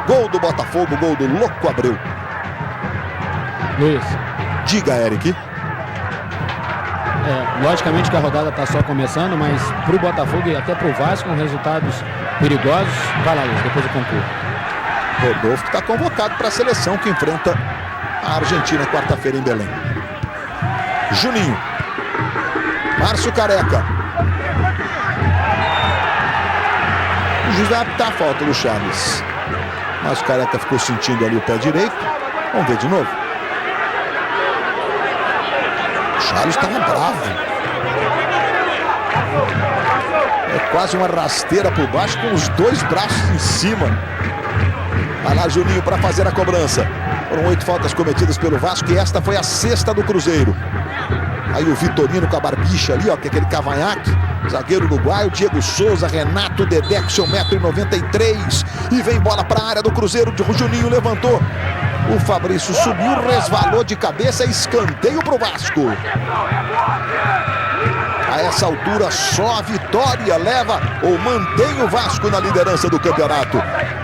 Gol do Botafogo, gol do Louco Abreu. Luiz. Diga, Eric. Logicamente que a rodada está só começando, mas para o Botafogo e até para o Vasco, resultados perigosos. Vai lá, Luiz, depois eu concluo. Rodolfo que está convocado para a seleção que enfrenta a Argentina quarta-feira em Belém. Juninho. Márcio Careca. O juiz vai apitar a falta do Charles. Mas o Careca ficou sentindo ali o pé direito. Vamos ver de novo. O Charles estava bravo. É quase uma rasteira por baixo com os dois braços em cima. Vai lá Juninho para fazer a cobrança. Foram 8 faltas cometidas pelo Vasco e esta foi a 6ª do Cruzeiro. Aí o Vitorino com a barbicha ali, ó, que é aquele cavanhaque. Zagueiro uruguaio, Diego Souza, Renato, Dedé com seu 1,93 m. E vem bola para a área do Cruzeiro. O Juninho levantou. O Fabrício subiu, resvalou de cabeça. Escanteio para o Vasco. A essa altura só a vitória leva ou mantém o Vasco na liderança do campeonato.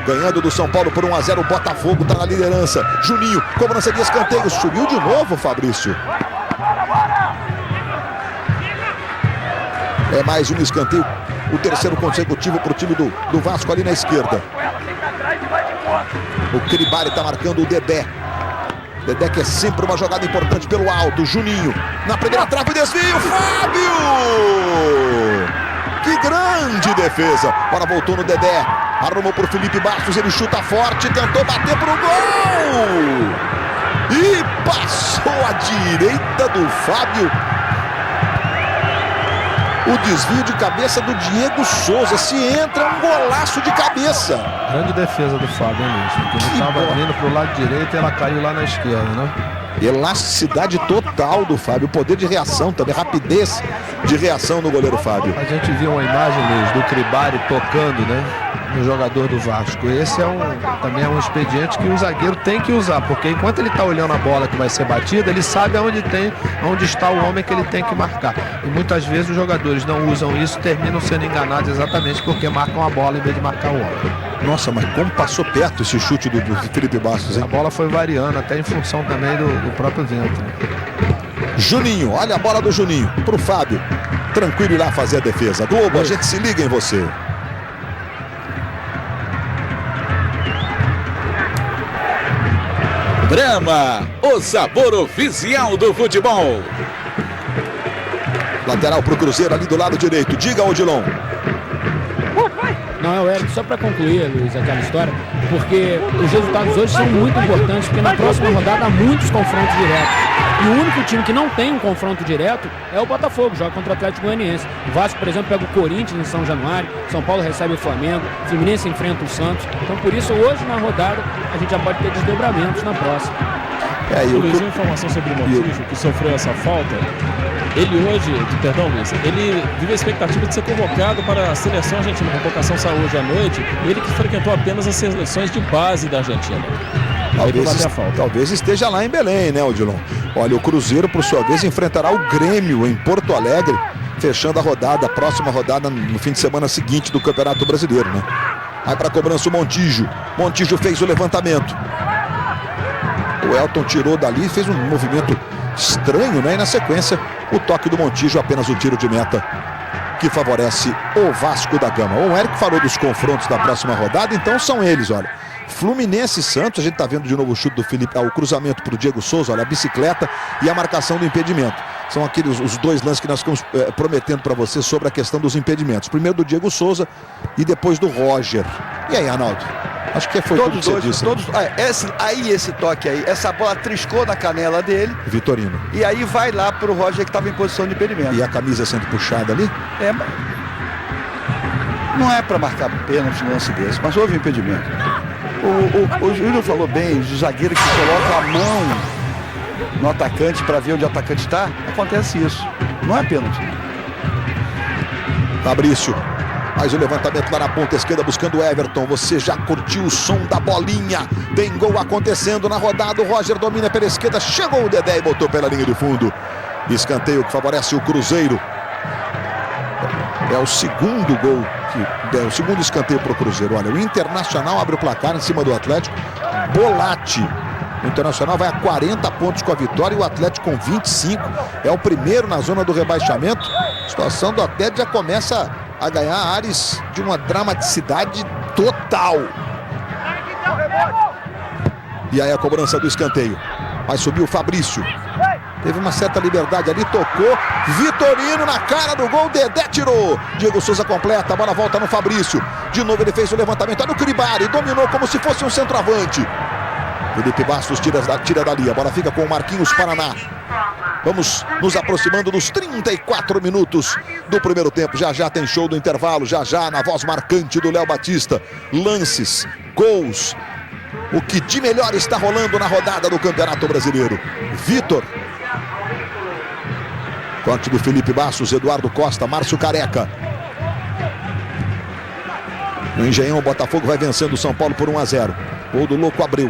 Ganhando do São Paulo por 1-0. O Botafogo está na liderança. Juninho, cobrança de escanteio. Subiu de novo, Fabrício. É mais um escanteio, o 3º consecutivo para o time do Vasco ali na esquerda. O Cribari está marcando o Dedé. Dedé que é sempre uma jogada importante pelo alto. Juninho na primeira trave, desvio, Fábio! Que grande defesa. Agora voltou no Dedé. Arrumou para o Felipe Bastos, ele chuta forte, tentou bater para o gol! E passou à direita do Fábio. O desvio de cabeça do Diego Souza. Se entra, um golaço de cabeça. Grande defesa do Fábio, mesmo. Porque ele estava vindo para o lado direito e ela caiu lá na esquerda, né? Elasticidade total do Fábio. Poder de reação também. Rapidez de reação do goleiro Fábio. A gente viu uma imagem, Luiz, do Cribari tocando, né? No jogador do Vasco. Esse também é um expediente que o zagueiro tem que usar, porque enquanto ele está olhando a bola que vai ser batida, ele sabe onde está o homem que ele tem que marcar. E muitas vezes os jogadores não usam isso, terminam sendo enganados exatamente porque marcam a bola em vez de marcar o homem. Nossa, mas como passou perto esse chute do Felipe Bastos, hein? A bola foi variando, até em função também do próprio vento. Juninho, olha a bola do Juninho pro Fábio. Tranquilo ir lá fazer a defesa. Globo, a gente se liga em você. Brahma, o sabor oficial do futebol. Lateral pro Cruzeiro ali do lado direito. Diga, Odilon. Não, é o Eric, só para concluir, Luiz, aquela história, porque os resultados hoje são muito importantes, porque na próxima rodada há muitos confrontos diretos. E o único time que não tem um confronto direto é o Botafogo, joga contra o Atlético Goianiense. O Vasco, por exemplo, pega o Corinthians em São Januário, São Paulo recebe o Flamengo, o Fluminense enfrenta o Santos. Então, por isso, hoje na rodada, a gente já pode ter desdobramentos na próxima. Luiz, uma informação sobre o Montijo, que sofreu essa falta. Ele hoje, perdão Luiz, ele vive a expectativa de ser convocado para a seleção argentina. A convocação saiu hoje à noite, ele que frequentou apenas as seleções de base da Argentina. Talvez esteja lá em Belém, né, Odilon? Olha, o Cruzeiro, por sua vez, enfrentará o Grêmio em Porto Alegre, fechando a próxima rodada no fim de semana seguinte do Campeonato Brasileiro, né? Vai para a cobrança o Montijo. Montijo fez o levantamento. O Elton tirou dali, fez um movimento estranho, né? E na sequência, o toque do Montijo, apenas o tiro de meta que favorece o Vasco da Gama. O Eric falou dos confrontos da próxima rodada, então são eles, olha. Fluminense e Santos, a gente está vendo de novo o chute do Felipe, o cruzamento para o Diego Souza, olha, a bicicleta e a marcação do impedimento. São aqueles os dois lances que nós ficamos prometendo para você sobre a questão dos impedimentos. Primeiro do Diego Souza e depois do Roger. E aí, Arnaldo? Acho que foi todos tudo que você disse. Esse toque aí, essa bola triscou na canela dele. Vitorino. E aí vai lá pro Roger que estava em posição de impedimento. E a camisa sendo puxada ali? Não é para marcar pênalti no lance desse, mas houve impedimento. O Júlio falou bem, o zagueiro que coloca a mão no atacante para ver onde o atacante está, acontece isso. Não é pênalti. Fabrício, faz o levantamento lá na ponta esquerda buscando o Everton. Você já curtiu o som da bolinha? Tem gol acontecendo na rodada. O Roger domina pela esquerda, chegou o Dedé e botou pela linha de fundo. Escanteio que favorece o Cruzeiro. É o segundo gol, o segundo escanteio para o Cruzeiro. Olha, o Internacional abre o placar em cima do Atlético. Bolatti. O Internacional vai a 40 pontos com a vitória e o Atlético com 25. É o primeiro na zona do rebaixamento. A situação do Atlético já começa a ganhar ares de uma dramaticidade total. E aí a cobrança do escanteio. Vai subir o Fabrício. Teve uma certa liberdade ali, tocou. Vitorino na cara do gol, Dedé tirou. Diego Souza completa, a bola volta no Fabrício. De novo ele fez o levantamento, olha o Cribari, dominou como se fosse um centroavante. Felipe Bastos tira dali, a bola fica com o Marquinhos Paraná. Vamos nos aproximando dos 34 minutos do primeiro tempo. Já já tem show do intervalo, já já na voz marcante do Léo Batista. Lances, gols, o que de melhor está rolando na rodada do Campeonato Brasileiro. Vitor. Corte do Felipe Bastos, Eduardo Costa, Márcio Careca. No Engenhão, o Botafogo vai vencendo o São Paulo por 1-0. Gol do Louco Abreu.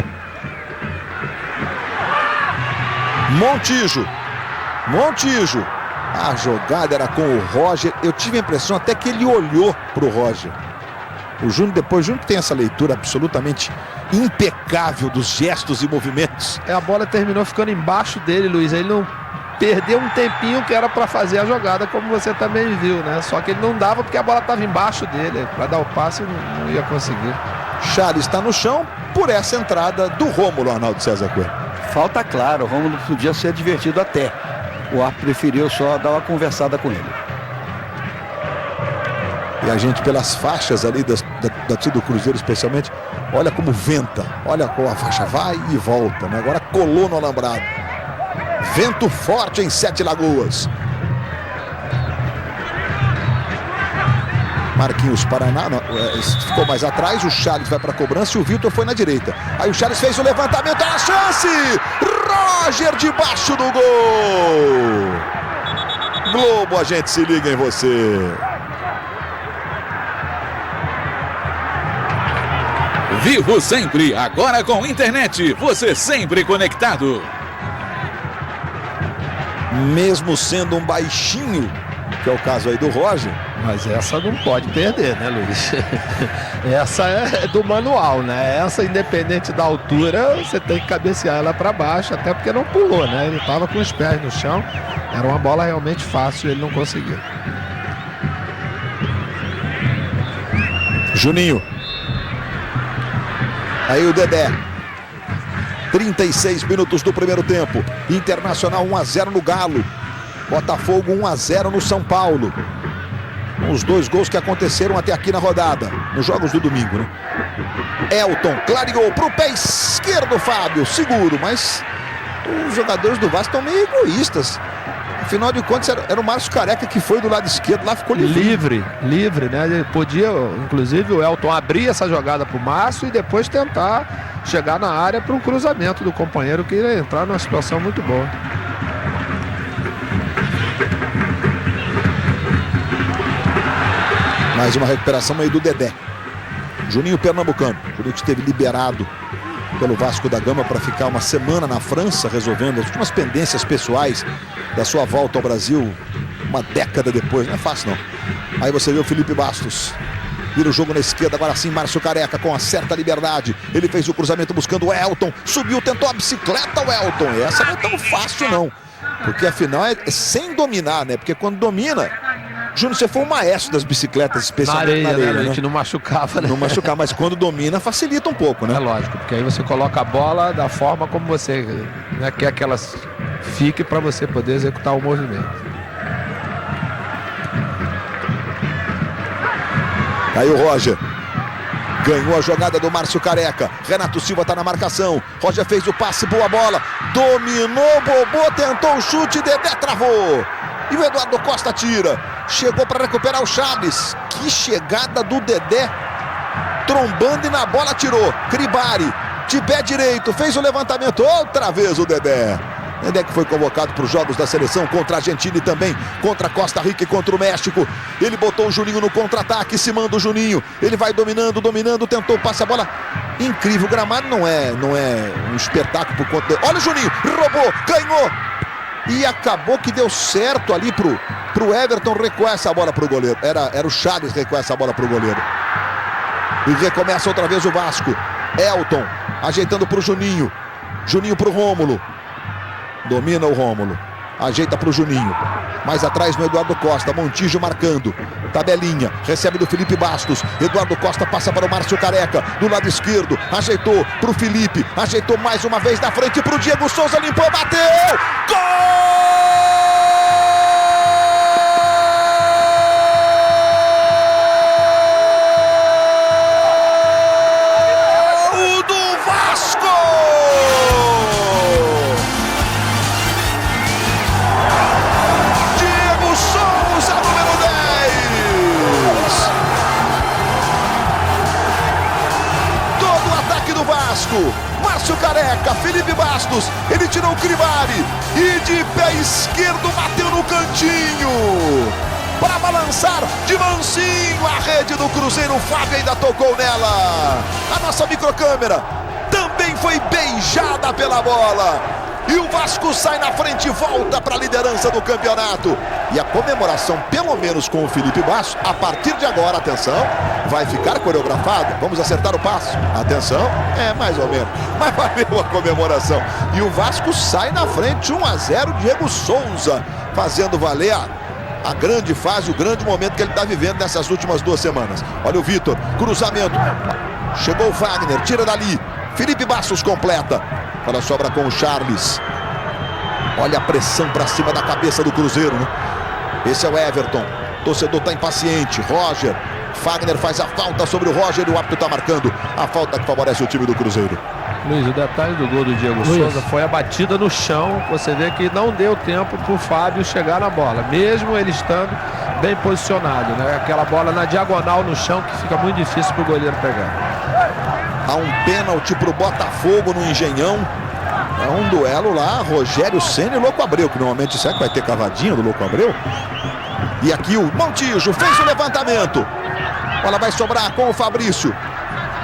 Montijo. A jogada era com o Roger. Eu tive a impressão até que ele olhou para o Roger. O Júnior tem essa leitura absolutamente impecável dos gestos e movimentos. A bola terminou ficando embaixo dele, Luiz. Ele não perdeu um tempinho que era para fazer a jogada, como você também viu, né? Só que ele não dava porque a bola estava embaixo dele. Para dar o passe não ia conseguir. Charles está no chão por essa entrada do Rômulo, Arnaldo César Coelho. Falta claro, o Rômulo podia ser divertido até. O árbitro preferiu só dar uma conversada com ele. E a gente, pelas faixas ali da torcida do Cruzeiro especialmente, olha como venta. Olha como a faixa vai e volta, né? Agora colou no alambrado. Vento forte em Sete Lagoas. Marquinhos Paraná ficou mais atrás. O Charles vai para a cobrança e o Vitor foi na direita. Aí o Charles fez o levantamento. Olha a chance! Roger debaixo do gol! Globo, a gente se liga em você. Vivo sempre, agora com internet. Você sempre conectado. Mesmo sendo um baixinho, que é o caso aí do Roger. Mas essa não pode perder, né, Luiz? Essa é do manual, né? Essa, independente da altura, você tem que cabecear ela para baixo, até porque não pulou, né? Ele estava com os pés no chão. Era uma bola realmente fácil, ele não conseguiu. Juninho. Aí o Dedé. 36 minutos do primeiro tempo. Internacional 1-0 no Galo. Botafogo 1-0 no São Paulo. Os dois gols que aconteceram até aqui na rodada. Nos jogos do domingo, né? Elton clareou pro pé esquerdo, Fábio. Seguro, mas os jogadores do Vasco estão meio egoístas. Afinal de contas, era o Márcio Careca que foi do lado esquerdo, lá ficou livre, né? Ele podia, inclusive, o Elton abrir essa jogada pro Márcio e depois tentar chegar na área para um cruzamento do companheiro que ia entrar numa situação muito boa. Mais uma recuperação aí do Dedé. Juninho Pernambucano. Juninho que esteve liberado pelo Vasco da Gama para ficar uma semana na França resolvendo as últimas pendências pessoais da sua volta ao Brasil uma década depois. Não é fácil não. Aí você vê o Felipe Bastos. Vira o jogo na esquerda, agora sim Márcio Careca com a certa liberdade. Ele fez o cruzamento buscando o Elton. Subiu, tentou a bicicleta o Elton. E essa não é tão fácil não. Porque afinal é sem dominar, né? Porque quando domina... Júnior, você foi um maestro das bicicletas, especialmente na areia, né? né? A gente não machucava, né? Não machucar, mas quando domina facilita um pouco, né? É lógico, porque aí você coloca a bola da forma como você quer que ela fique para você poder executar o movimento. Aí o Roger ganhou a jogada do Márcio Careca. Renato Silva está na marcação. Roger fez o passe, boa bola. Dominou, Bobô, tentou o chute, Dedé travou. E o Eduardo Costa tira. Chegou para recuperar o Chaves. Que chegada do Dedé. Trombando e na bola tirou. Cribari, de pé direito, fez o levantamento. Outra vez o Dedé. Dedé que foi convocado para os jogos da seleção contra a Argentina e também contra a Costa Rica e contra o México. Ele botou o Juninho no contra-ataque, se manda o Juninho. Ele vai dominando, tentou, passa a bola. Incrível, o gramado não é um espetáculo por conta... Olha o Juninho, roubou, ganhou. E acabou que deu certo ali pro Everton recuar essa bola pro goleiro. Era o Chaves recuar essa bola pro goleiro. E recomeça outra vez o Vasco. Elton ajeitando pro Juninho. Juninho pro Rômulo. Domina o Rômulo. Ajeita pro Juninho. Mais atrás no Eduardo Costa. Montijo marcando. Tabelinha. Recebe do Felipe Bastos. Eduardo Costa passa para o Márcio Careca. Do lado esquerdo. Ajeitou pro Felipe. Ajeitou mais uma vez na frente pro Diego Souza. Limpou, bateu! Gol! Márcio Careca, Felipe Bastos, ele tirou o Cribari e de pé esquerdo bateu no cantinho para balançar de mansinho a rede do Cruzeiro. O Fábio ainda tocou nela. A nossa microcâmera também foi beijada pela bola. E o Vasco sai na frente e volta para a liderança do campeonato. E a comemoração, pelo menos com o Felipe Bastos, a partir de agora, atenção, vai ficar coreografada. Vamos acertar o passo. Atenção, mais ou menos. Mas valeu a comemoração. E o Vasco sai na frente, 1-0, Diego Souza, fazendo valer a grande fase, o grande momento que ele está vivendo nessas últimas 2 semanas. Olha o Vitor, cruzamento. Chegou o Wagner, tira dali. Felipe Bastos completa. Ela sobra com o Charles. Olha a pressão para cima da cabeça do Cruzeiro, né? Esse é o Everton. O torcedor está impaciente. Roger. Fagner faz a falta sobre o Roger e o árbitro está marcando a falta que favorece o time do Cruzeiro. Luiz, o detalhe do gol do Diego Souza foi a batida no chão. Você vê que não deu tempo para o Fábio chegar na bola, mesmo ele estando bem posicionado, né? Aquela bola na diagonal no chão que fica muito difícil para o goleiro pegar. Há um pênalti para o Botafogo no Engenhão. É um duelo lá, Rogério Ceni e Louco Abreu, que normalmente será que vai ter cavadinho do Louco Abreu? E aqui o Montijo fez o levantamento. Bola vai sobrar com o Fabrício.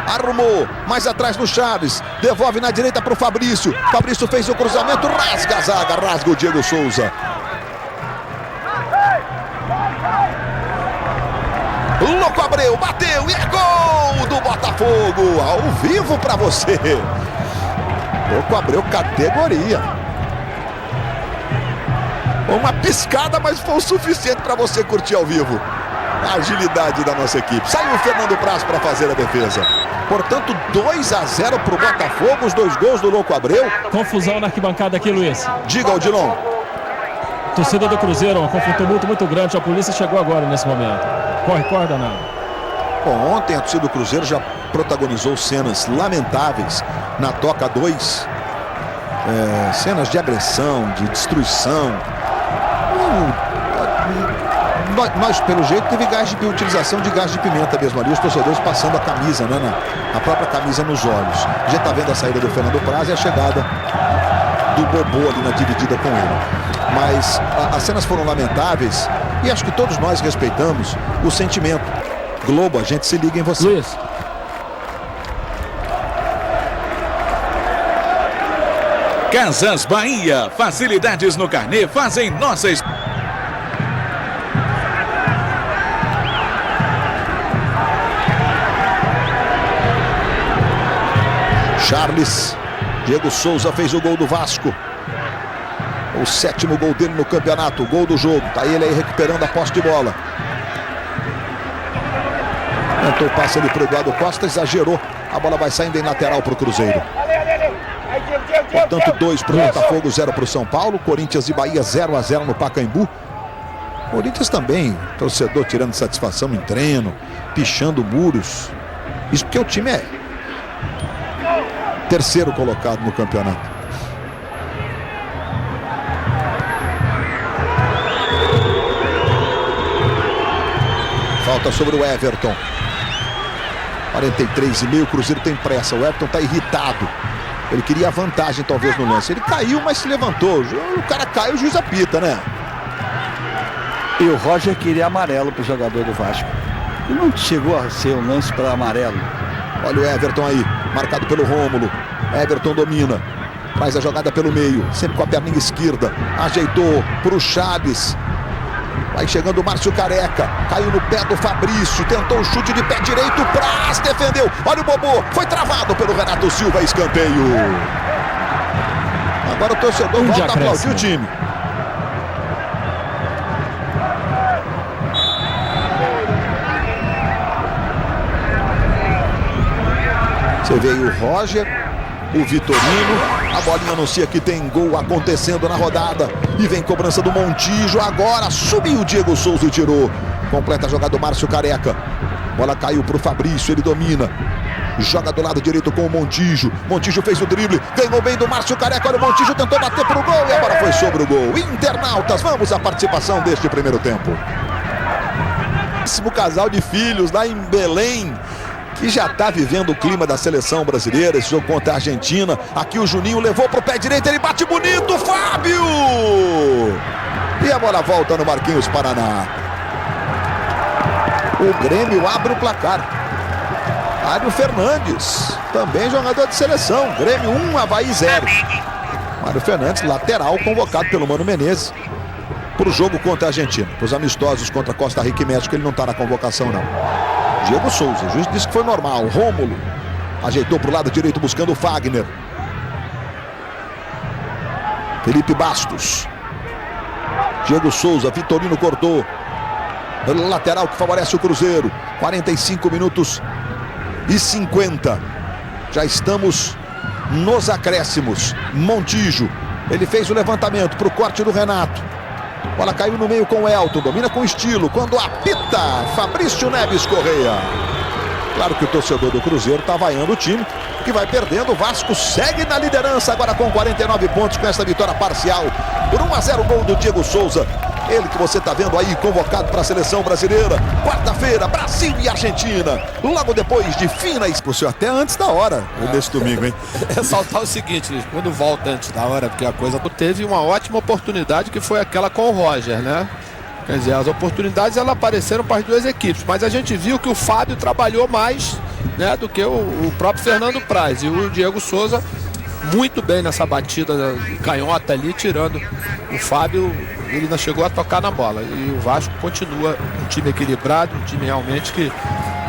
Arrumou, mais atrás no Chaves. Devolve na direita para o Fabrício. Fabrício fez o cruzamento, rasga a zaga, rasga o Diego Souza. Louco Abreu, bateu e é gol do Botafogo. Ao vivo para você. Louco Abreu, categoria. Uma piscada, mas foi o suficiente para você curtir ao vivo. A agilidade da nossa equipe. Saiu o Fernando Praz para fazer a defesa. Portanto, 2-0 para o Botafogo, os 2 gols do Louco Abreu. Confusão na arquibancada aqui, Luiz. Diga, Odilon. Torcida do Cruzeiro, uma confusão muito grande. A polícia chegou agora nesse momento. Corre, danado. Bom, ontem a torcida do Cruzeiro já protagonizou cenas lamentáveis na Toca 2. Cenas de agressão, de destruição. Nós, pelo jeito, teve utilização de gás de pimenta mesmo ali, os torcedores passando a camisa, né, a própria camisa nos olhos. Já está vendo a saída do Fernando Praz e a chegada do Bobô ali na dividida com ele. Mas as cenas foram lamentáveis e acho que todos nós respeitamos o sentimento Globo, a gente se liga em você. Luiz. Casas Bahia, facilidades no carnê fazem nossas... Charles, Diego Souza fez o gol do Vasco. O 7º gol dele no campeonato, gol do jogo. Tá ele aí recuperando a posse de bola. Tentou o passe ali pro Eduardo Costa, exagerou. A bola vai saindo em lateral pro Cruzeiro. Portanto, 2 pro Botafogo, 0 pro São Paulo. Corinthians e Bahia 0-0 no Pacaembu. Corinthians também, torcedor tirando satisfação em treino, pichando muros. Isso porque o time é 3º colocado no campeonato. Falta sobre o Everton. 43,5, o Cruzeiro tem pressa. O Everton está irritado. Ele queria a vantagem talvez no lance. Ele caiu, mas se levantou. O cara cai, o juiz apita, né? E o Roger queria amarelo para o jogador do Vasco. E não chegou a ser um lance para amarelo. Olha o Everton aí, marcado pelo Rômulo. Everton domina, traz a jogada pelo meio, sempre com a perninha esquerda. Ajeitou para o Chaves. Vai chegando o Márcio Careca, caiu no pé do Fabrício, tentou o chute de pé direito, Praz defendeu. Olha o Bobô, foi travado pelo Renato Silva, escanteio. Agora o torcedor volta a aplaudir o time. Você vê aí o Roger, o Vitorino, a bolinha anuncia que tem gol acontecendo na rodada. E vem cobrança do Montijo, agora subiu o Diego Souza e tirou. Completa a jogada do Márcio Careca. Bola caiu para o Fabrício, ele domina. Joga do lado direito com o Montijo. Montijo fez o drible, ganhou bem do Márcio Careca. Olha o Montijo, tentou bater para o gol e agora foi sobre o gol. Internautas, vamos à participação deste primeiro tempo. Esse casal de filhos lá em Belém, que já está vivendo o clima da seleção brasileira, esse jogo contra a Argentina. Aqui o Juninho levou para o pé direito, ele bate bonito, Fábio! E a bola volta no Marquinhos Paraná. O Grêmio abre o placar. Mário Fernandes, também jogador de seleção. Grêmio 1, Avaí 0. Mário Fernandes, lateral, convocado pelo Mano Menezes para o jogo contra a Argentina. Para os amistosos contra Costa Rica e México, ele não está na convocação, não. Diego Souza, o juiz disse que foi normal. Rômulo ajeitou para o lado direito buscando o Fagner. Felipe Bastos. Diego Souza, Vitorino cortou. Lateral que favorece o Cruzeiro. 45 minutos e 50. Já estamos nos acréscimos. Montijo, ele fez o levantamento para o corte do Renato. Bola caiu no meio com o Elton, domina com estilo. Quando apita, Fabrício Neves Correia. Claro que o torcedor do Cruzeiro está vaiando o time, que vai perdendo. O Vasco segue na liderança agora com 49 pontos com essa vitória parcial. Por 1-0 gol do Diego Souza. Ele que você está vendo aí, convocado para a seleção brasileira. Quarta-feira, Brasil e Argentina. Logo depois de fina expulsão, até antes da hora, nesse domingo, hein? Ressaltar o seguinte, Luiz, quando volta antes da hora, porque a coisa teve uma ótima oportunidade que foi aquela com o Roger, né? Quer dizer, as oportunidades elas apareceram para as duas equipes, mas a gente viu que o Fábio trabalhou mais, né, do que o próprio Fernando Praz. E o Diego Souza muito bem nessa batida canhota ali, tirando o Fábio. Ele ainda chegou a tocar na bola. E o Vasco continua um time equilibrado, um time realmente que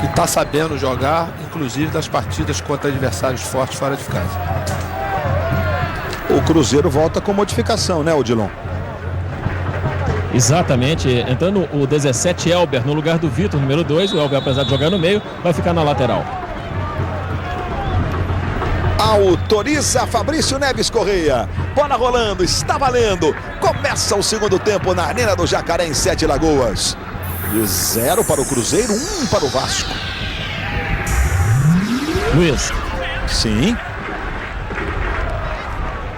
está sabendo jogar, inclusive das partidas contra adversários fortes fora de casa. O Cruzeiro volta com modificação, né, Odilon? Exatamente, entrando o 17 Elber no lugar do Vitor, número 2. O Elber, apesar de jogar no meio, vai ficar na lateral. Autoriza Fabrício Neves Correia. Bola rolando, está valendo. Começa o segundo tempo na Arena do Jacaré, em Sete Lagoas. De 0 para o Cruzeiro, 1 para o Vasco. Luiz. Sim.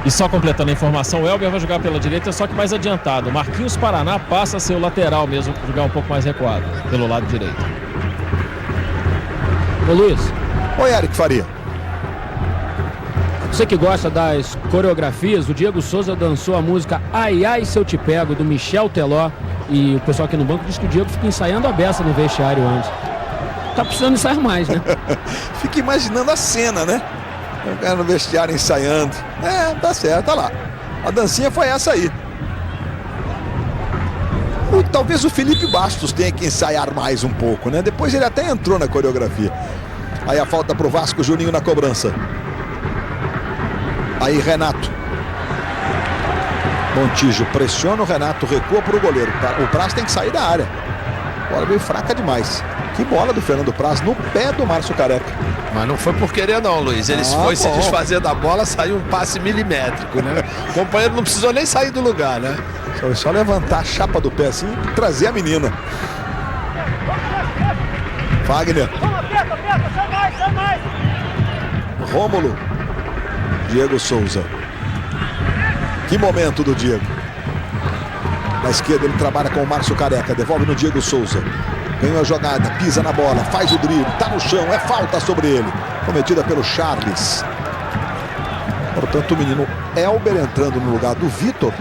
E só completando a informação, o Elber vai jogar pela direita, só que mais adiantado. Marquinhos Paraná passa a ser o lateral mesmo, jogar um pouco mais recuado, pelo lado direito. Ô Luiz. Oi, Eric Faria. Você que gosta das coreografias, o Diego Souza dançou a música Ai Ai Se Eu Te Pego, do Michel Teló. E o pessoal aqui no banco diz que o Diego fica ensaiando a beça no vestiário antes. Tá precisando ensaiar mais, né? Fica imaginando a cena, né? O cara no vestiário ensaiando. Tá certo, tá lá. A dancinha foi essa aí. Talvez o Felipe Bastos tenha que ensaiar mais um pouco, né? Depois ele até entrou na coreografia. Aí a falta pro Vasco, Juninho na cobrança. Aí Renato. Montijo pressiona o Renato, recua pro goleiro. O Praz tem que sair da área. A bola veio fraca demais. Que bola do Fernando Praz no pé do Márcio Careca. Mas não foi por querer não, Luiz. Ele foi se desfazer da bola, saiu um passe milimétrico, né? O companheiro não precisou nem sair do lugar, né? Foi só levantar a chapa do pé assim e trazer a menina. Fagner. Rômulo. Diego Souza. Que momento do Diego. Na esquerda ele trabalha com o Márcio Careca. Devolve no Diego Souza. Ganhou a jogada, pisa na bola, faz o drible, tá no chão, é falta sobre ele. Cometida pelo Charles. Portanto, o menino Elber entrando no lugar do Vitor.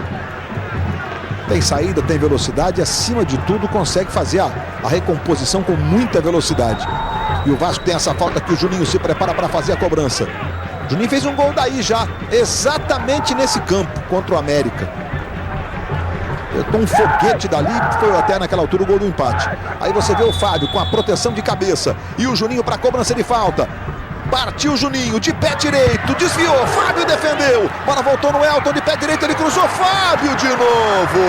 Tem saída, tem velocidade e, acima de tudo, consegue fazer a recomposição com muita velocidade. E o Vasco tem essa falta que o Juninho se prepara para fazer a cobrança. O Juninho fez um gol daí já, exatamente nesse campo, contra o América. Um foguete dali, foi até naquela altura o gol do empate. Aí você vê o Fábio com a proteção de cabeça e o Juninho para cobrança de falta. Partiu o Juninho de pé direito, desviou, Fábio defendeu. Bola voltou no Elton de pé direito, ele cruzou, Fábio de novo.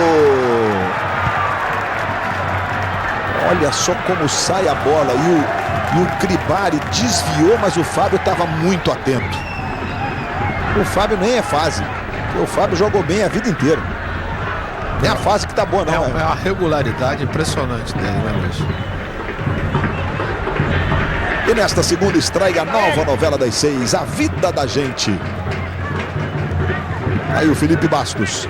Olha só como sai a bola e o Cribari desviou, mas o Fábio estava muito atento. O Fábio nem é fase, o Fábio jogou bem a vida inteira. É a fase que tá boa, não. É uma regularidade impressionante dele, né, Luiz? E nesta segunda estreia, a nova novela das 6, A Vida da Gente. Aí o Felipe Bastos.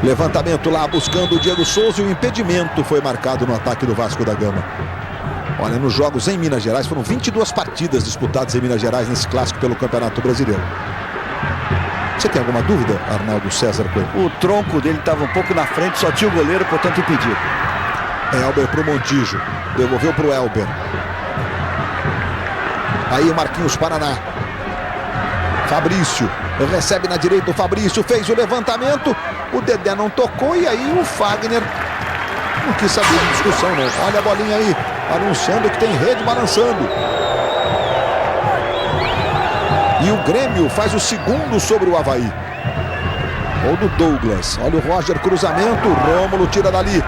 Levantamento lá, buscando o Diego Souza e o impedimento foi marcado no ataque do Vasco da Gama. Olha, nos jogos em Minas Gerais, foram 22 partidas disputadas em Minas Gerais nesse clássico pelo Campeonato Brasileiro. Você tem alguma dúvida, Arnaldo César Coelho? O tronco dele estava um pouco na frente, só tinha o goleiro, portanto impedido. Elber pro Montijo. Devolveu pro Elber. Aí o Marquinhos Paraná. Fabrício. Recebe na direita o Fabrício. Fez o levantamento. O Dedé não tocou e aí o Fagner não quis saber de discussão, não. Olha a bolinha aí. Anunciando que tem rede balançando. E o Grêmio faz o segundo sobre o Avaí. Gol do Douglas. Olha o Roger, cruzamento. Rômulo tira dali.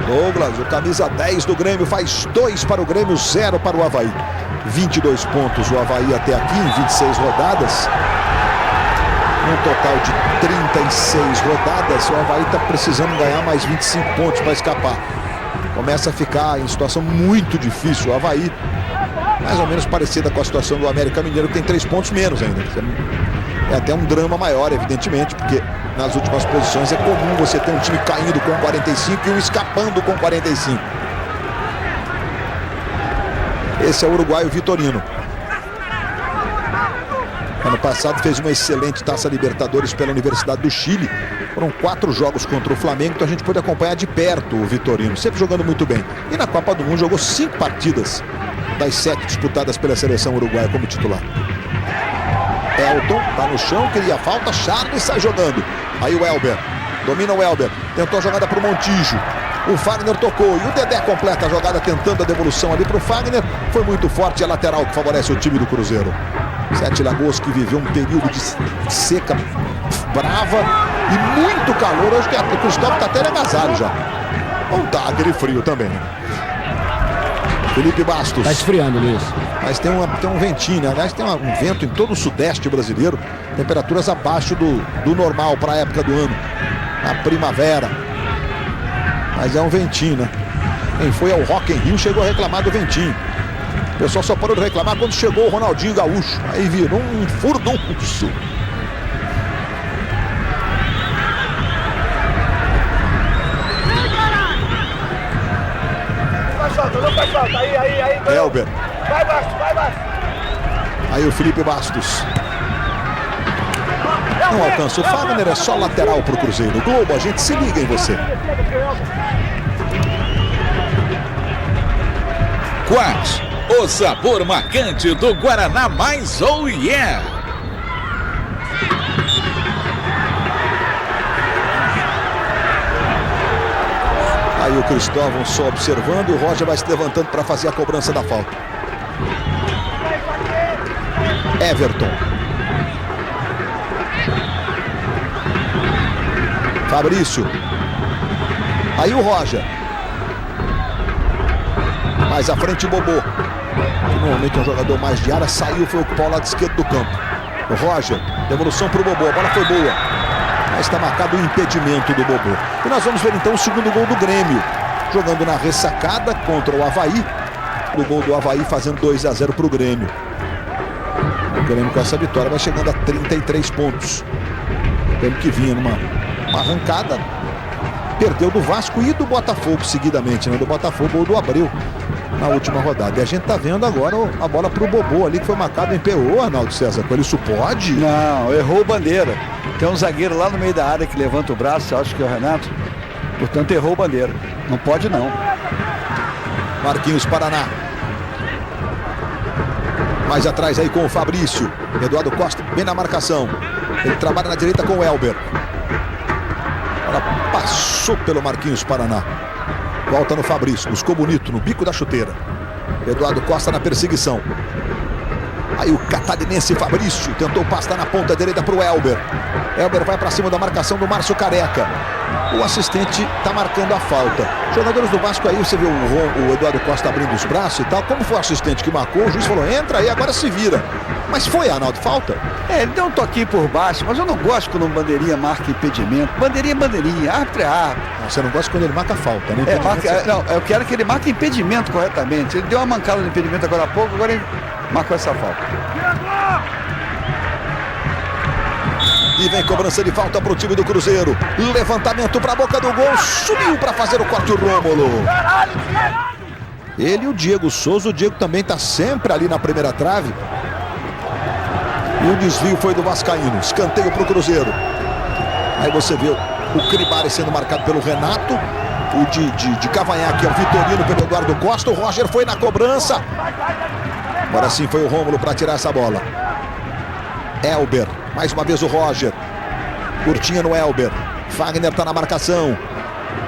Douglas, o camisa 10 do Grêmio, faz 2 para o Grêmio, 0 para o Avaí. 22 pontos o Avaí até aqui em 26 rodadas. Um total de 36 rodadas. O Avaí está precisando ganhar mais 25 pontos para escapar. Começa a ficar em situação muito difícil. O Avaí, mais ou menos parecida com a situação do América Mineiro, que tem 3 pontos menos ainda. É até um drama maior, evidentemente, porque nas últimas posições é comum você ter um time caindo com 45 e um escapando com 45. Esse é o uruguaio Vitorino. Ano passado fez uma excelente Taça Libertadores pela Universidade do Chile. Foram 4 jogos contra o Flamengo, então a gente pôde acompanhar de perto o Vitorino, sempre jogando muito bem. E na Copa do Mundo jogou 5 partidas das 7 disputadas pela seleção uruguaia como titular. Elton tá no chão, queria falta, Charles sai jogando. Aí o Elber, domina o Elber, tentou a jogada pro Montijo. O Fagner tocou e o Dedé completa a jogada tentando a devolução ali pro Fagner. Foi muito forte a lateral que favorece o time do Cruzeiro. 7 Lagoas que viveu um período de seca brava e muito calor. Hoje o Cristóvão tá até agasalho já. Não tá aquele frio também. Felipe Bastos. Tá esfriando, Luiz. Mas tem um ventinho, né? Aliás, tem um vento em todo o sudeste brasileiro. Temperaturas abaixo do normal para a época do ano. Na primavera. Mas é um ventinho, né? Quem foi ao Rock in Rio chegou a reclamar do ventinho. O pessoal só parou de reclamar quando chegou o Ronaldinho Gaúcho. Aí virou um furdunço. Não faz falta, aí. Elber. Vai, Bastos. Aí o Felipe Bastos. Não alcança o Fagner, é só lateral pro Cruzeiro. Globo, a gente se liga em você. Quat, o sabor marcante do Guaraná mais oh yeah! Aí o Cristóvão só observando, o Roger vai se levantando para fazer a cobrança da falta. Everton. Fabrício. Aí o Roger. Mais à frente o Bobô. Que normalmente é um jogador mais de área. Saiu, foi ocupar o lado esquerdo do campo. O Roger. Devolução para o Bobô. A bola foi boa. Mas está marcado o impedimento do Bobô. E nós vamos ver então o segundo gol do Grêmio. Jogando na ressacada contra o Avaí. O gol do Avaí fazendo 2-0 para o Grêmio. O Grêmio com essa vitória vai chegando a 33 pontos. O Grêmio que vinha numa arrancada. Perdeu do Vasco e do Botafogo seguidamente, né? Do Botafogo ou do Abreu na última rodada. E a gente tá vendo agora a bola pro Bobô ali que foi marcado em PO, Arnaldo César. Com ele, isso pode? Não, errou bandeira. Tem um zagueiro lá no meio da área que levanta o braço, acho que é o Renato. Portanto, errou bandeira. Não pode não. Marquinhos Paraná. Mais atrás aí com o Fabrício. Eduardo Costa bem na marcação. Ele trabalha na direita com o Elber. Ela passou pelo Marquinhos Paraná. Volta no Fabrício. Buscou bonito no bico da chuteira. Eduardo Costa na perseguição. Aí o catarinense Fabrício tentou passar na ponta direita para o Elber. Elber vai para cima da marcação do Márcio Careca. O assistente está marcando a falta. Jogadores do Vasco aí, você viu o Eduardo Costa abrindo os braços e tal. Como foi o assistente que marcou, o juiz falou, entra aí, agora se vira. Mas foi, Arnaldo, falta? É, ele deu um toquinho por baixo, mas eu não gosto quando o bandeirinha marca impedimento. Bandeirinha é bandeirinha, árbitro é árbitro. Você não gosta quando ele marca falta, né? Não, eu quero que ele marque impedimento corretamente. Ele deu uma mancada no impedimento agora há pouco, agora ele marcou essa falta. E vem cobrança de falta para o time do Cruzeiro. Levantamento para a boca do gol. Subiu para fazer o corte o Rômulo. Ele e o Diego Souza. O Diego também está sempre ali na primeira trave. E o desvio foi do vascaíno. Escanteio para o Cruzeiro. Aí você vê o Cribari sendo marcado pelo Renato. O de cavanhaque é o Vitorino pelo Eduardo Costa. O Roger foi na cobrança. Agora sim foi o Rômulo para tirar essa bola. Elber. Mais uma vez o Roger. Curtinha no Elber. Fagner está na marcação.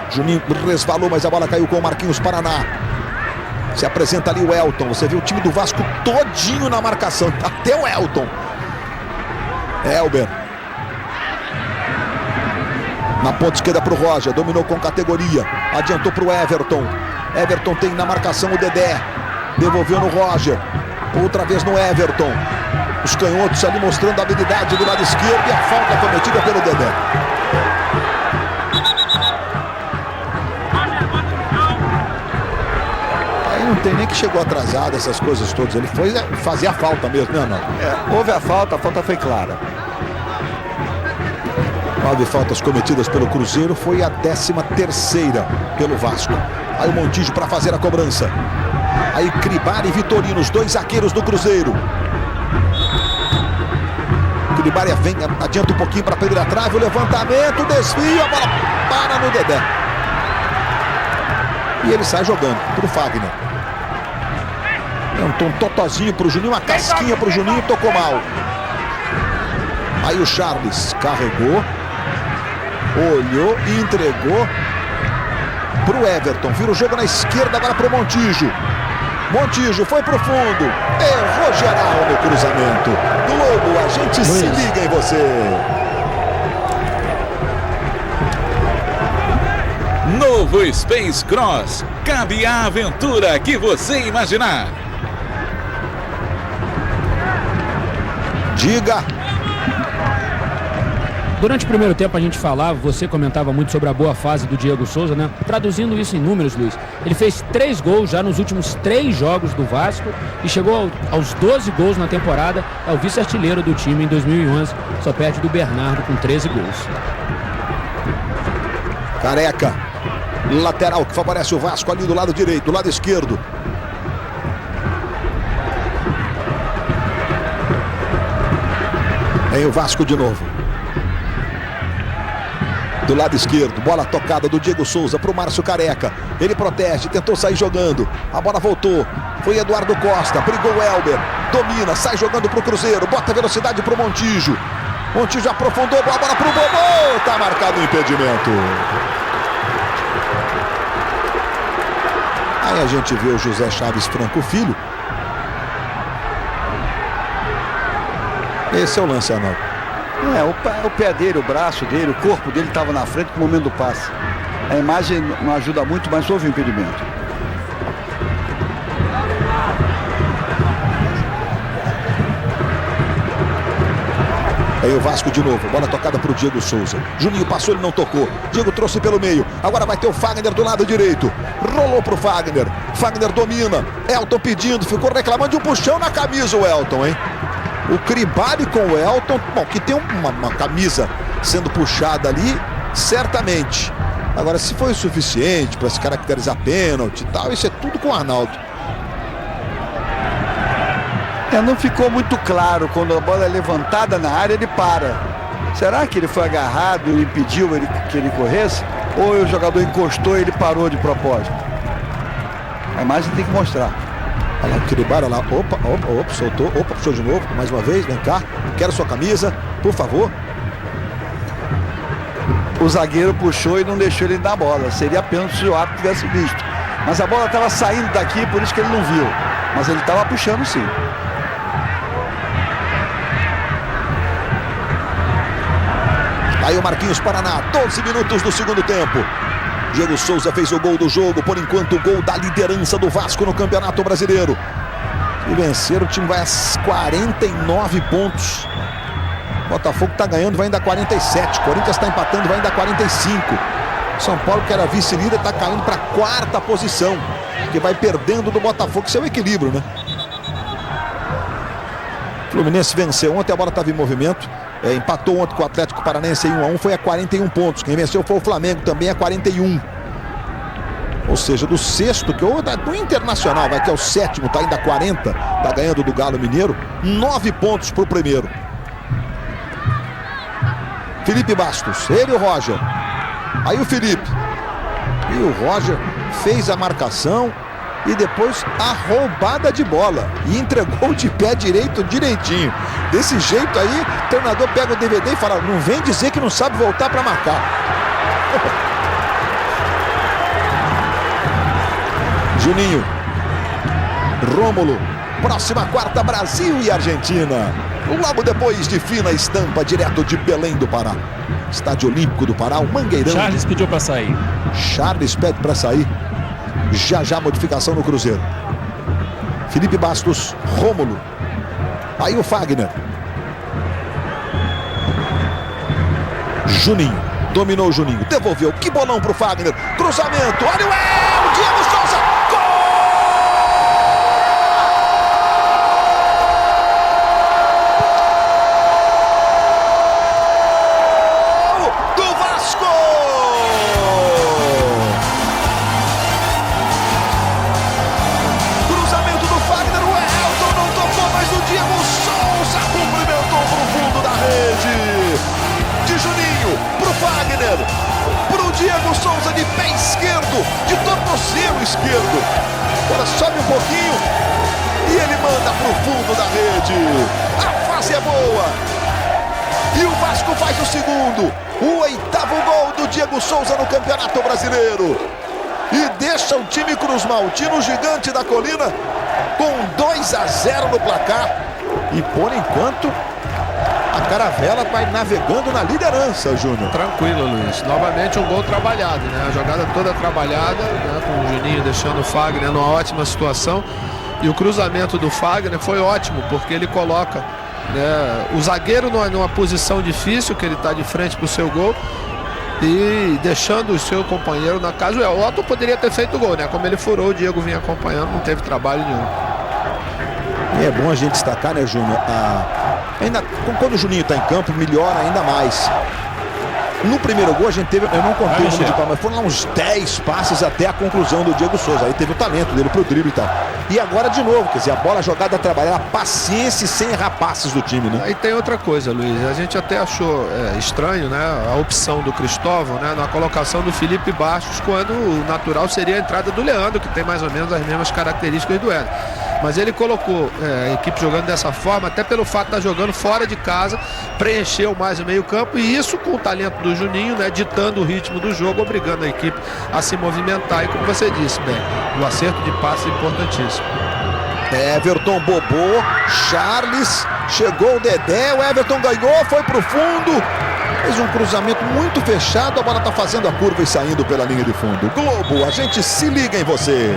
Juninho resvalou, mas a bola caiu com o Marquinhos Paraná. Se apresenta ali o Elton. Você viu o time do Vasco todinho na marcação. Até o Elton. Elber. Na ponta esquerda para o Roger. Dominou com categoria. Adiantou para o Everton. Everton tem na marcação o Dedé. Devolveu no Roger. Outra vez no Everton. Os canhotos ali mostrando a habilidade do lado esquerdo e a falta cometida pelo Dedé. Aí não tem nem que chegou atrasado, essas coisas todas. Ele foi fazer a falta mesmo, né, não? Houve a falta foi clara. 9 faltas cometidas pelo Cruzeiro, foi a 13ª pelo Vasco. Aí o Montijo para fazer a cobrança. Aí Cribari e Vitorino, os dois zagueiros do Cruzeiro. Cribari vem, adianta um pouquinho para pegar a trave, o levantamento, o desvio, a bola para no Dedé. E ele sai jogando para o Fagner. Tentou um totozinho para o Juninho, uma casquinha para o Juninho, tocou mal. Aí o Charles carregou, olhou e entregou para o Everton. Vira o jogo na esquerda agora para o Montijo. Montijo foi pro fundo, errou geral no cruzamento. Globo, a gente se liga em você. Novo Space Cross, cabe a aventura que você imaginar. Diga. Durante o primeiro tempo a gente falava, você comentava muito sobre a boa fase do Diego Souza, né? Traduzindo isso em números, Luiz, ele fez 3 gols já nos últimos 3 jogos do Vasco e chegou aos 12 gols na temporada, é o vice-artilheiro do time em 2011, só perde do Bernardo com 13 gols. Careca, lateral que favorece o Vasco ali do lado direito, do lado esquerdo. Vem o Vasco de novo. Do lado esquerdo, bola tocada do Diego Souza para o Márcio Careca. Ele protege, tentou sair jogando. A bola voltou. Foi Eduardo Costa, brigou o Elber, domina, sai jogando pro Cruzeiro, bota velocidade pro Montijo. Montijo aprofundou, boa bola pro Bobô, tá marcado o impedimento. Aí a gente vê o José Chaves Franco Filho. Esse é o lance, Arnaldo. O pé dele, o braço dele, o corpo dele estava na frente no momento do passe. A imagem não ajuda muito, mas houve impedimento. Aí o Vasco de novo, bola tocada para o Diego Souza. Juninho passou, ele não tocou. Diego trouxe pelo meio. Agora vai ter o Fagner do lado direito. Rolou pro Fagner. Fagner domina. Elton pedindo, ficou reclamando de um puxão na camisa o Elton, hein? O Cribari com o Elton, bom, que tem uma camisa sendo puxada ali, certamente. Agora, se foi o suficiente para se caracterizar pênalti e tal, isso é tudo com o Arnaldo. Não ficou muito claro, quando a bola é levantada na área, ele para. Será que ele foi agarrado e impediu que ele corresse? Ou o jogador encostou e ele parou de propósito? A imagem tem que mostrar. Olha lá o Cribari, olha lá, opa, soltou, puxou de novo, mais uma vez, vem cá, quero sua camisa, por favor. O zagueiro puxou e não deixou ele dar a bola. Seria pênalti se o árbitro tivesse visto. Mas a bola estava saindo daqui, por isso que ele não viu. Mas ele estava puxando sim. Aí o Marquinhos Paraná, 12 minutos do segundo tempo. Diego Souza fez o gol do jogo, por enquanto o gol da liderança do Vasco no Campeonato Brasileiro. E vencer, o time vai a 49 pontos. Botafogo está ganhando, vai ainda a 47. Corinthians está empatando, vai ainda a 45. São Paulo, que era vice-líder, está caindo para a quarta posição, que vai perdendo do Botafogo. Isso é o equilíbrio, né? Fluminense venceu ontem, a bola estava em movimento. Empatou ontem com o Atlético Paranaense em 1-1, foi a 41 pontos. Quem venceu foi o Flamengo, também a 41. Ou seja, do sexto, que do Internacional, vai que é o sétimo, tá ainda a 40, tá ganhando do Galo Mineiro, 9 pontos pro primeiro. Felipe Bastos, ele e o Roger. Aí o Felipe. E o Roger fez a marcação e depois a roubada de bola. E entregou de pé direito direitinho. Desse jeito aí, o treinador pega o DVD e fala, não vem dizer que não sabe voltar para marcar. Juninho. Rômulo. Próxima quarta, Brasil e Argentina. Logo depois de fina estampa, direto de Belém do Pará. Estádio Olímpico do Pará, o Mangueirão. Charles pediu para sair. Charles pede para sair. Já modificação no Cruzeiro. Felipe Bastos, Rômulo. Aí o Fagner. Juninho. Dominou o Juninho. Devolveu. Que bolão pro Fagner. Cruzamento. Olha o Diego Souza. Pro Diego Souza de pé esquerdo, de tornozelo esquerdo. Agora sobe um pouquinho e ele manda pro fundo da rede. A fase é boa. E o Vasco faz o segundo. O 8º gol do Diego Souza no Campeonato Brasileiro. E deixa o time cruzmaltino, gigante da colina, com 2-0 no placar. E por enquanto a Caravela vai navegando na liderança, Júnior. Tranquilo, Luiz. Novamente um gol trabalhado, né? A jogada toda trabalhada, né? Com o Juninho deixando o Fagner numa ótima situação. E o cruzamento do Fagner foi ótimo, porque ele coloca, né, o zagueiro numa posição difícil, que ele está de frente para o seu gol, e deixando o seu companheiro na casa. O Otto poderia ter feito o gol, né? Como ele furou, o Diego vinha acompanhando, não teve trabalho nenhum. E é bom a gente destacar, né, Júnior? Ainda, quando o Juninho está em campo, melhora ainda mais. No primeiro gol a gente teve, eu não contei o número de passes, mas foram lá uns 10 passes até a conclusão do Diego Souza. Aí teve o talento dele pro drible e tal. E agora de novo, quer dizer, a bola jogada a trabalhar, a paciência sem errar passes do time, né? Aí tem outra coisa, Luiz. A gente até achou estranho, né? A opção do Cristóvão, né? Na colocação do Felipe Bastos, quando o natural seria a entrada do Leandro, que tem mais ou menos as mesmas características do Éder. Mas ele colocou a equipe jogando dessa forma, até pelo fato de estar jogando fora de casa, preencheu mais o meio campo, e isso com o talento do Juninho, né, ditando o ritmo do jogo, obrigando a equipe a se movimentar. E como você disse, bem, o acerto de passe é importantíssimo. Everton, Bobô, Charles, chegou o Dedé, o Everton ganhou, foi pro fundo, fez um cruzamento muito fechado, a bola tá fazendo a curva e saindo pela linha de fundo. Globo, a gente se liga em você.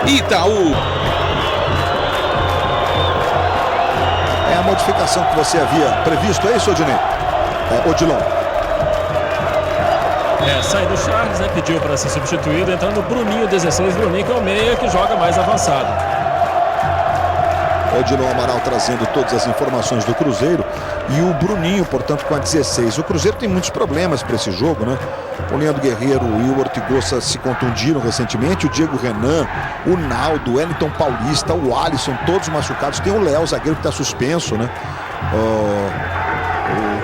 Itaú. É a modificação que você havia previsto, é isso, Odinei? Odilon. Sai do Charles, né? Pediu para ser substituído, entrando o Bruninho, 16, Bruninho, que é o meia que joga mais avançado. Odilon Amaral trazendo todas as informações do Cruzeiro e o Bruninho, portanto, com a 16. O Cruzeiro tem muitos problemas para esse jogo, né? O Leandro Guerreiro e o Ortigosa se contundiram recentemente, o Diego Renan, o Naldo, o Wellington Paulista, o Alisson, todos machucados. Tem o Léo, zagueiro, que está suspenso, né?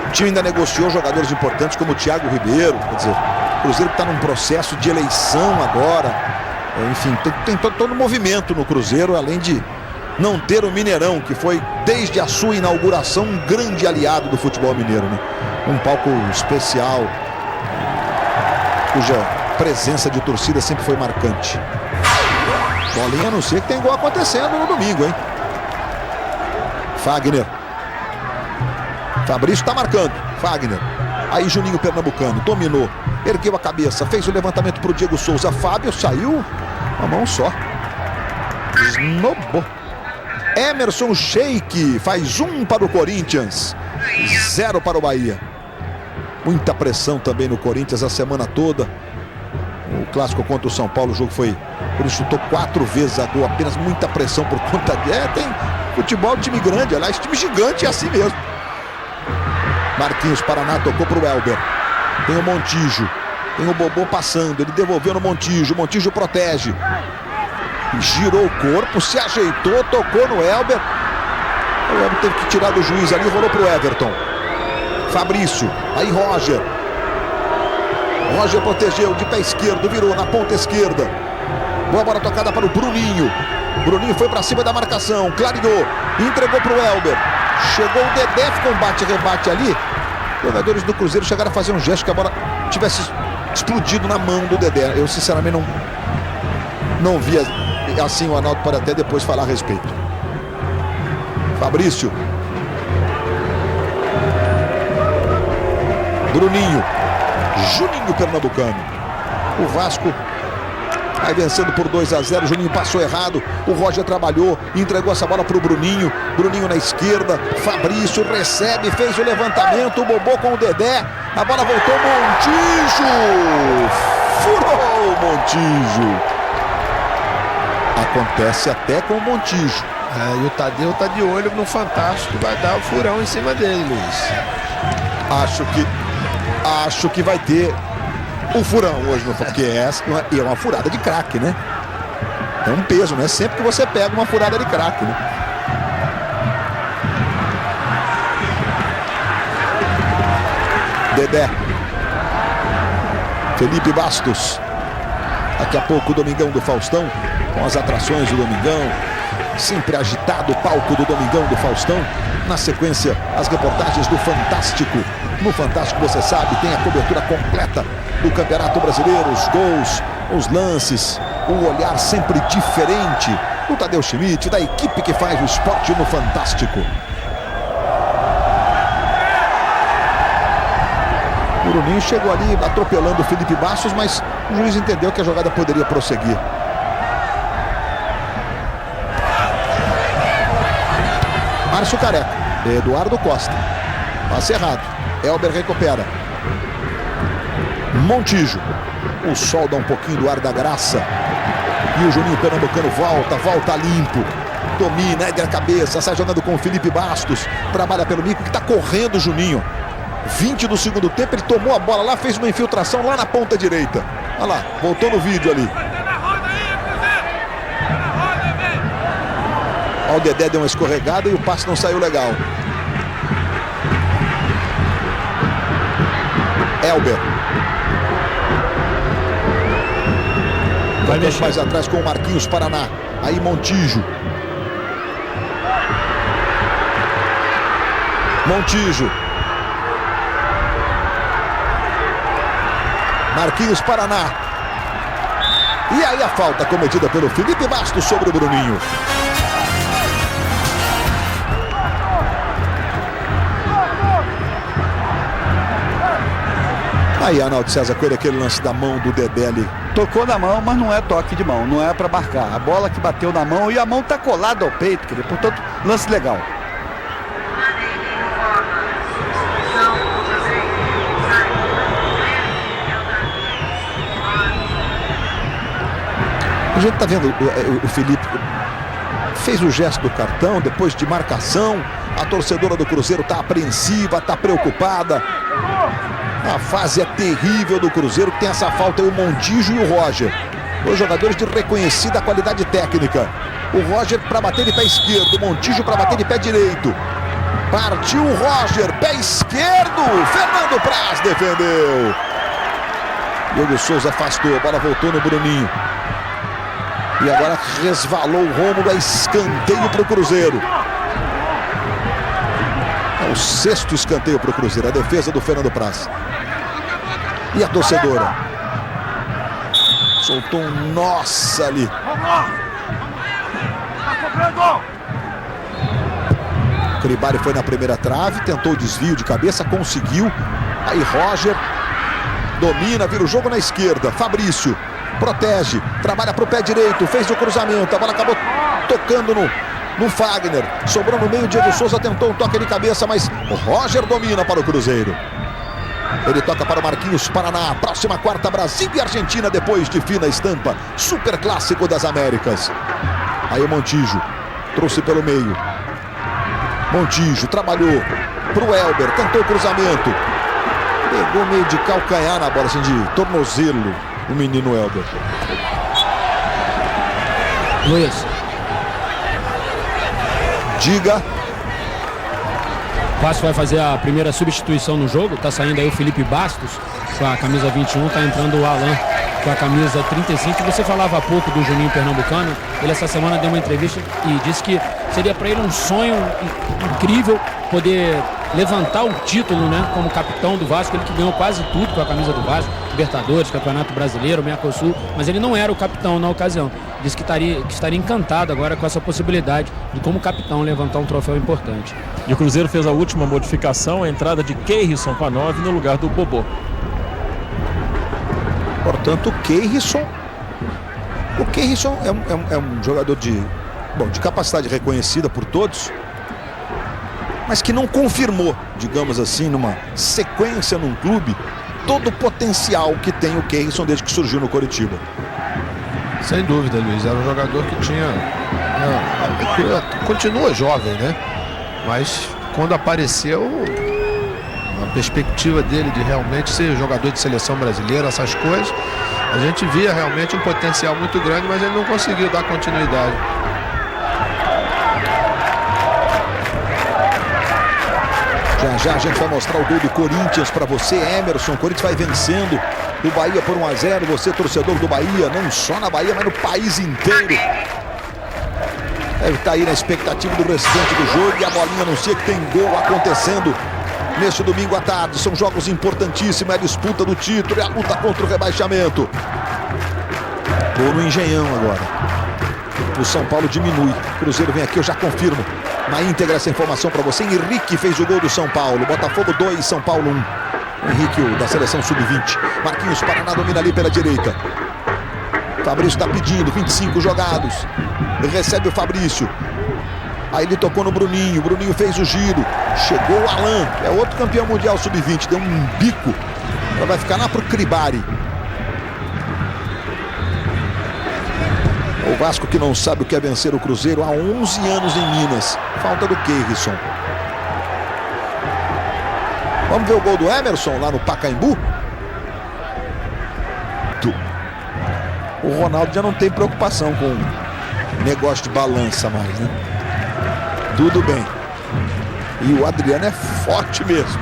O time ainda negociou jogadores importantes como o Thiago Ribeiro, quer dizer, o Cruzeiro está num processo de eleição agora. Enfim, tem todo movimento no Cruzeiro, além de não ter o Mineirão, que foi, desde a sua inauguração, um grande aliado do futebol mineiro, né? Um palco especial, cuja presença de torcida sempre foi marcante. Bolinha anuncia que tem gol acontecendo no domingo, hein? Fagner. Fabrício está marcando. Fagner. Aí Juninho Pernambucano dominou, ergueu a cabeça, fez o levantamento para o Diego Souza. Fábio saiu uma mão só. Esnobou. Emerson Sheik faz 1 para o Corinthians, 0 para o Bahia. Muita pressão também no Corinthians a semana toda. O clássico contra o São Paulo, o jogo foi... Ele chutou 4 vezes a gol, apenas muita pressão por conta de... tem futebol, time grande, aliás, time gigante é assim mesmo. Marquinhos Paraná tocou para o Elber. Tem o Montijo, tem o Bobô passando, ele devolveu no Montijo, Montijo protege. Girou o corpo, se ajeitou, tocou no Elber. O Elber teve que tirar do juiz ali, rolou para o Everton. Fabrício, aí Roger. Roger protegeu de pé esquerdo, virou na ponta esquerda. Boa bola tocada para o Bruninho. Bruninho foi para cima da marcação, clareou, entregou para o Elber. Chegou o Dedé, ficou um bate-rebate ali. Os jogadores do Cruzeiro chegaram a fazer um gesto que a bola tivesse explodido na mão do Dedé. Eu sinceramente não vi assim, o Arnaldo pode até depois falar a respeito. Fabrício. Bruninho. Juninho Pernambucano. O Vasco vai vencendo por 2-0. Juninho passou errado. O Roger trabalhou, entregou essa bola para o Bruninho. Bruninho na esquerda. Fabrício recebe, fez o levantamento. O Bobô com o Dedé. A bola voltou. Montijo. Furou o Montijo. Acontece até com o Montijo. E o Tadeu tá de olho no Fantástico. Vai dar o furão em cima dele, Luiz. Acho que vai ter um furão hoje, porque essa é uma furada de craque, né? É um peso, né? Sempre que você pega uma furada de craque, né? Dedé. Felipe Bastos. Daqui a pouco o Domingão do Faustão, com as atrações do Domingão. Sempre agitado o palco do Domingão do Faustão. Na sequência, as reportagens do Fantástico. No Fantástico, você sabe, tem a cobertura completa do Campeonato Brasileiro, os gols, os lances, o olhar sempre diferente do Tadeu Schmidt, da equipe que faz o esporte no Fantástico. O Bruninho chegou ali atropelando o Felipe Bastos, mas o juiz entendeu que a jogada poderia prosseguir. Márcio Careca, Eduardo Costa, passe errado, Elber recupera. Montijo, o sol dá um pouquinho do ar da graça. E o Juninho Pernambucano volta limpo. domina, ergue a cabeça, sai jogando com o Felipe Bastos, trabalha pelo Mico, que tá correndo o Juninho. 20 do segundo tempo, ele tomou a bola lá, fez uma infiltração lá na ponta direita. Olha lá, voltou no vídeo ali. Olha, o Dedé deu uma escorregada e o passe não saiu legal. Elber. Vai mais atrás com o Marquinhos Paraná. Aí Montijo. Marquinhos Paraná. E aí a falta cometida pelo Felipe Bastos sobre o Bruninho. Aí, Arnaldo César Coelho, aquele lance da mão do Dedé ali. Tocou na mão, mas não é toque de mão, não é para marcar. A bola que bateu na mão e a mão tá colada ao peito, querido. Portanto, lance legal. A gente tá vendo o Felipe fez o gesto do cartão depois de marcação. A torcedora do Cruzeiro tá apreensiva, tá preocupada. A fase é terrível do Cruzeiro, que tem essa falta aí, o Montijo e o Roger. Dois jogadores de reconhecida qualidade técnica. O Roger para bater de pé esquerdo, o Montijo para bater de pé direito. Partiu o Roger, pé esquerdo. Fernando Praz defendeu. Diogo Souza afastou, a bola voltou no Bruninho. E agora resvalou o Rômulo, a escanteio para o Cruzeiro. É o 6º escanteio para o Cruzeiro, a defesa do Fernando Praz. E a torcedora soltou um nossa ali. Cribari foi na primeira trave, tentou o desvio de cabeça, conseguiu. Aí Roger domina, vira o jogo na esquerda. Fabrício protege, trabalha para o pé direito, fez o cruzamento, a bola acabou tocando no Fagner, sobrou no meio. Diego Souza tentou um toque de cabeça, mas o Roger domina para o Cruzeiro. Ele toca para o Marquinhos Paraná. Próxima quarta, Brasil e Argentina, depois de fina estampa. Super clássico das Américas. Aí o Montijo trouxe pelo meio. Montijo trabalhou para o Elber, tentou o cruzamento. Pegou meio de calcanhar na bola, assim, de tornozelo, o menino Elber. Luiz. Diga. O Vasco vai fazer a primeira substituição no jogo. Tá saindo aí o Felipe Bastos com a camisa 21. Tá entrando o Alan com a camisa 35. Você falava há pouco do Juninho Pernambucano. Ele essa semana deu uma entrevista e disse que seria para ele um sonho incrível poder levantar o título, né, como capitão do Vasco. Ele que ganhou quase tudo com a camisa do Vasco, Libertadores, Campeonato Brasileiro, Mercosul, mas ele não era o capitão na ocasião. Disse que estaria encantado agora com essa possibilidade de, como capitão, levantar um troféu importante. E o Cruzeiro fez a última modificação, a entrada de Keirson com a 9 no lugar do Bobô. Portanto, o Keirson é um jogador de capacidade reconhecida por todos, mas que não confirmou, digamos assim, numa sequência num clube, todo o potencial que tem o Keirson desde que surgiu no Coritiba. Sem dúvida, Luiz. Era um jogador que tinha... continua jovem, né? Mas quando apareceu, a perspectiva dele de realmente ser jogador de seleção brasileira, essas coisas, a gente via realmente um potencial muito grande, mas ele não conseguiu dar continuidade. Já a gente vai mostrar o gol do Corinthians para você, Emerson. O Corinthians vai vencendo o Bahia por 1-0. Você, torcedor do Bahia, não só na Bahia, mas no país inteiro, deve estar aí na expectativa do restante do jogo. E a bolinha anuncia que tem gol acontecendo neste domingo à tarde. São jogos importantíssimos, é a disputa do título, é a luta contra o rebaixamento. Gol no Engenhão agora. O São Paulo diminui. O Cruzeiro vem aqui, eu já confirmo na íntegra essa informação para você. Henrique fez o gol do São Paulo. Botafogo 2, São Paulo 1. Henrique, o da seleção sub-20. Marquinhos Paraná domina ali pela direita. Fabrício está pedindo, 25 jogados. Recebe o Fabrício. Aí ele tocou no Bruninho. Bruninho fez o giro. Chegou o Alan, que é outro campeão mundial sub-20. Deu um bico. Ela vai ficar lá pro Cribari. O Vasco que não sabe o que é vencer o Cruzeiro há 11 anos em Minas. Falta do Keirson. Vamos ver o gol do Emerson lá no Pacaembu? O Ronaldo já não tem preocupação com negócio de balança mais, né? Tudo bem. E o Adriano é forte mesmo.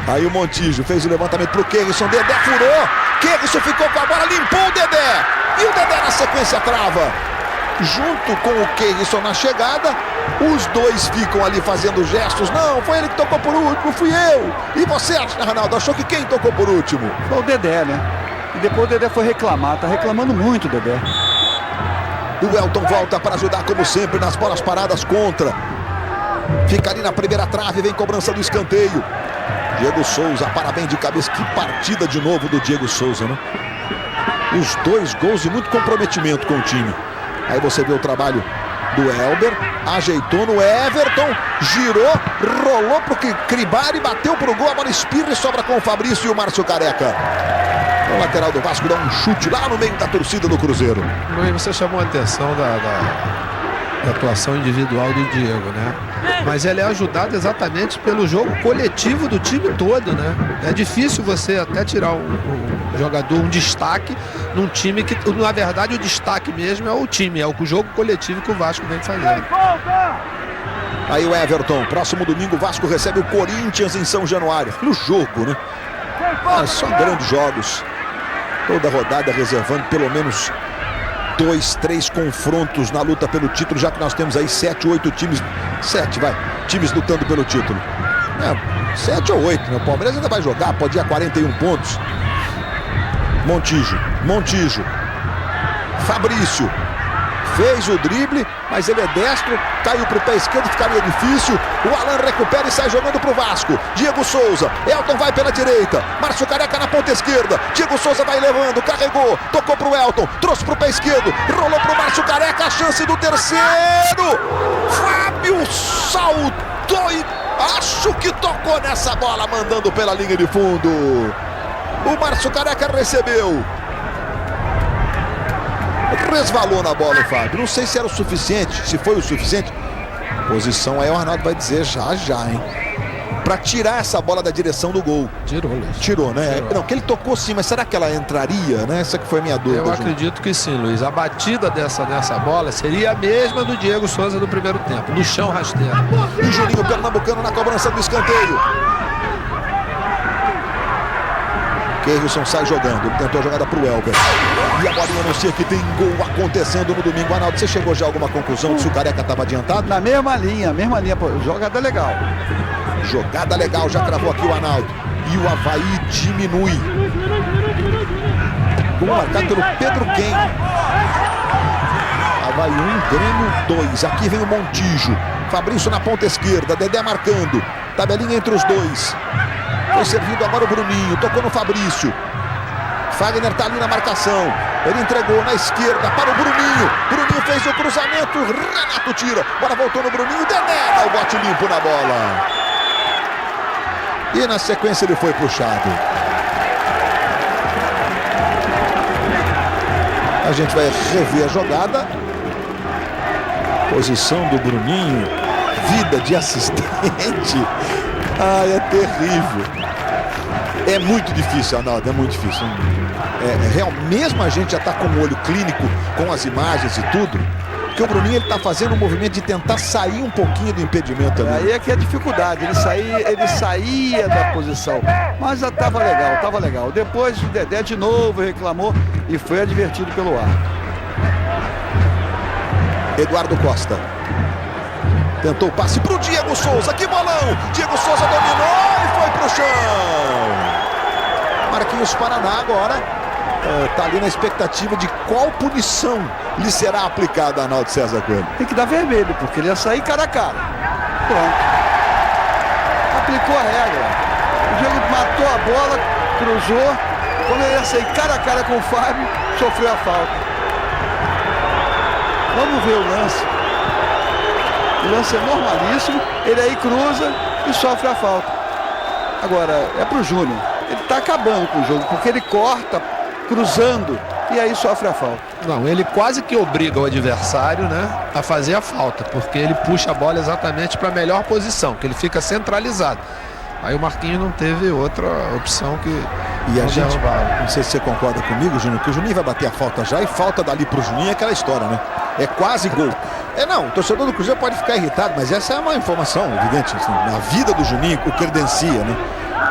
Aí o Montijo fez o levantamento pro Keirson. Dedé furou. Keirson ficou com a bola, limpou o Dedé. E o Dedé na sequência trava. Junto com o Keirson na chegada, os dois ficam ali fazendo gestos. Não, foi ele que tocou por último, fui eu. E você, Ronaldo, achou que quem tocou por último? Foi o Dedé, né? E depois o Dedé foi reclamar, tá reclamando muito o Dedé. O Elton volta para ajudar como sempre nas bolas paradas contra. Fica ali na primeira trave, vem cobrança do escanteio. Diego Souza, parabéns de cabeça. Que partida de novo do Diego Souza, né? Os 2 gols e muito comprometimento com o time. Aí você vê o trabalho do Elber, ajeitou no Everton, girou, rolou pro Cribari, bateu pro gol, a bola espirra e sobra com o Fabrício e o Márcio Careca. O lateral do Vasco dá um chute lá no meio da torcida do Cruzeiro. Luiz, você chamou a atenção da atuação individual do Diego, né? Mas ele é ajudado exatamente pelo jogo coletivo do time todo, né? É difícil você até tirar um jogador, um destaque num time que, na verdade, o destaque mesmo é o time, é o jogo coletivo que o Vasco vem fazendo. Aí o Everton, próximo domingo o Vasco recebe o Corinthians em São Januário. No jogo, né? Só grandes jogos. Toda rodada reservando pelo menos 2, 3 confrontos na luta pelo título, já que nós temos aí 7, 8 times. 7, vai. Times lutando pelo título. 7 ou 8, né? O Palmeiras ainda vai jogar, pode ir a 41 pontos. Montijo. Fabrício. Fez o drible, mas ele é destro, caiu pro pé esquerdo, ficaria difícil. O Alan recupera e sai jogando pro Vasco. Diego Souza, Elton vai pela direita, Márcio Careca na ponta esquerda. Diego Souza vai levando, carregou, tocou pro Elton, trouxe pro pé esquerdo, rolou pro Márcio Careca, a chance do terceiro. Fábio saltou e acho que tocou nessa bola, mandando pela linha de fundo. O Márcio Careca recebeu. Resvalou na bola o Fábio. Não sei se era o suficiente, se foi o suficiente. Posição aí o Arnaldo vai dizer já, hein? Pra tirar essa bola da direção do gol. Tirou, né? Tirou. Não, que ele tocou sim, mas será que ela entraria, né? Essa que foi a minha dúvida. Eu acredito que sim, Luiz. A batida dessa bola seria a mesma do Diego Souza do primeiro tempo, no chão rasteiro. E Juninho Pernambucano na cobrança do escanteio. Keirson sai jogando, ele tentou a jogada pro Elber. E a bolinha anuncia que tem gol acontecendo no domingo. Arnaldo, você chegou já a alguma conclusão se o Careca estava adiantado? Na mesma linha, pô, jogada legal. Jogada legal, já cravou aqui o Arnaldo. E o Avaí diminui. Gol marcado pelo Pedro Quem. Avaí 1, Grêmio 2. Aqui vem o Montijo. Fabrício na ponta esquerda, Dedé marcando. Tabelinha entre os dois. Foi servido agora o Bruninho, tocou no Fabrício. Fagner tá ali na marcação. Ele entregou na esquerda para o Bruninho. Bruninho fez o cruzamento, Renato tira. Bola voltou no Bruninho, Dedé dá o bote limpo na bola. E na sequência ele foi puxado. A gente vai rever a jogada. Posição do Bruninho. Vida de assistente. Ai, é terrível. É muito difícil, Arnaldo, é muito difícil. Real, mesmo a gente já está com o olho clínico, com as imagens e tudo, porque o Bruninho ele está fazendo um movimento de tentar sair um pouquinho do impedimento ali. Aí é que é a dificuldade, ele saía da posição, mas já estava legal. Depois o Dedé de novo reclamou e foi advertido pelo ar. Eduardo Costa. Tentou o passe pro Diego Souza, que bolão! Diego Souza dominou e foi pro chão. Marquinhos Paraná agora tá ali na expectativa de qual punição lhe será aplicada a Arnaldo César Coelho. Tem que dar vermelho, porque ele ia sair cara a cara. Pronto. Aplicou a regra. O Diego matou a bola, cruzou. Quando ele ia sair cara a cara com o Fábio, sofreu a falta. Vamos ver o lance. O lance é normalíssimo, ele aí cruza e sofre a falta. Agora, é pro Júnior. Ele tá acabando com o jogo, porque ele corta, cruzando e aí sofre a falta. Não, ele quase que obriga o adversário, né, a fazer a falta, porque ele puxa a bola exatamente para a melhor posição, que ele fica centralizado. Aí o Marquinhos não teve outra opção que... E a gente, não sei se você concorda comigo, Juninho, que o Juninho vai bater a falta já e falta dali pro Juninho é aquela história, né? É quase gol. Não, o torcedor do Cruzeiro pode ficar irritado, mas essa é uma informação evidente, assim, na vida do Juninho, o credencia, né?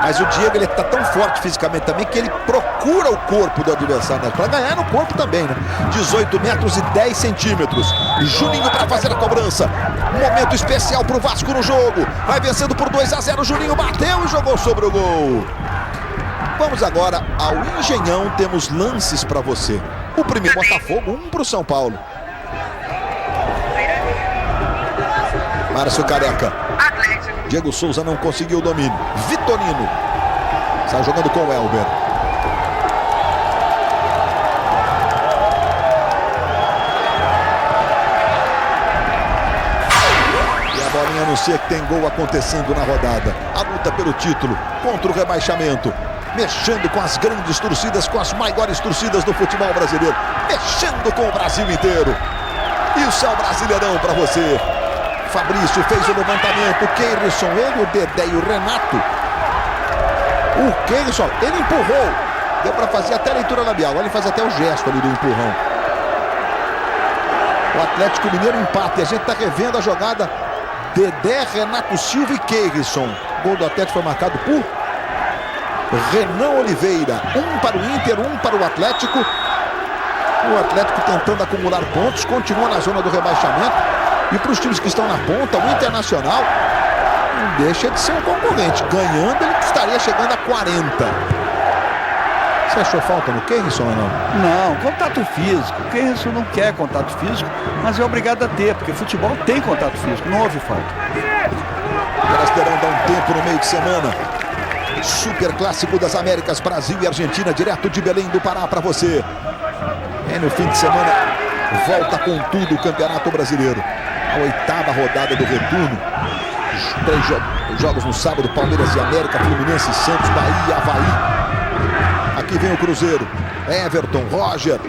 Mas o Diego, ele tá tão forte fisicamente também que ele procura o corpo do adversário, né? Para ganhar no corpo também, né? 18 metros e 10 centímetros. Juninho para fazer a cobrança. Momento especial pro Vasco no jogo. Vai vencendo por 2-0. Juninho bateu e jogou sobre o gol. Vamos agora ao Engenhão. Temos lances para você. O primeiro Botafogo, 1 pro São Paulo. Márcio Careca. Diego Souza não conseguiu o domínio. Vitorino sai jogando com o Elber. E a bolinha anuncia que tem gol acontecendo na rodada. A luta pelo título contra o rebaixamento. Mexendo com as grandes torcidas, com as maiores torcidas do futebol brasileiro. Mexendo com o Brasil inteiro. Isso é o Brasileirão para você. Fabrício fez o levantamento, o Keirson, ele, o Dedé e o Renato. O Keirson, ele empurrou. Deu para fazer até a leitura labial, ele faz até o gesto ali do empurrão. O Atlético Mineiro empata e a gente está revendo a jogada. Dedé, Renato Silva e Keirson. O gol do Atlético foi marcado por Renan Oliveira. 1 para o Inter, 1 para o Atlético. O Atlético tentando acumular pontos, continua na zona do rebaixamento. E para os times que estão na ponta, o Internacional não deixa de ser um concorrente. Ganhando, ele estaria chegando a 40. Você achou falta no Keirson ou não? Não, contato físico. O Keirson não quer contato físico, mas é obrigado a ter, porque futebol tem contato físico. Não houve falta. O Brasileirão dá um tempo no meio de semana. Super Clássico das Américas, Brasil e Argentina, direto de Belém do Pará para você. No fim de semana, volta com tudo o Campeonato Brasileiro. A 8ª rodada do retorno. 3 jogos no sábado, Palmeiras e América, Fluminense e Santos, Bahia e Avaí. Aqui vem o Cruzeiro. Everton, Roger.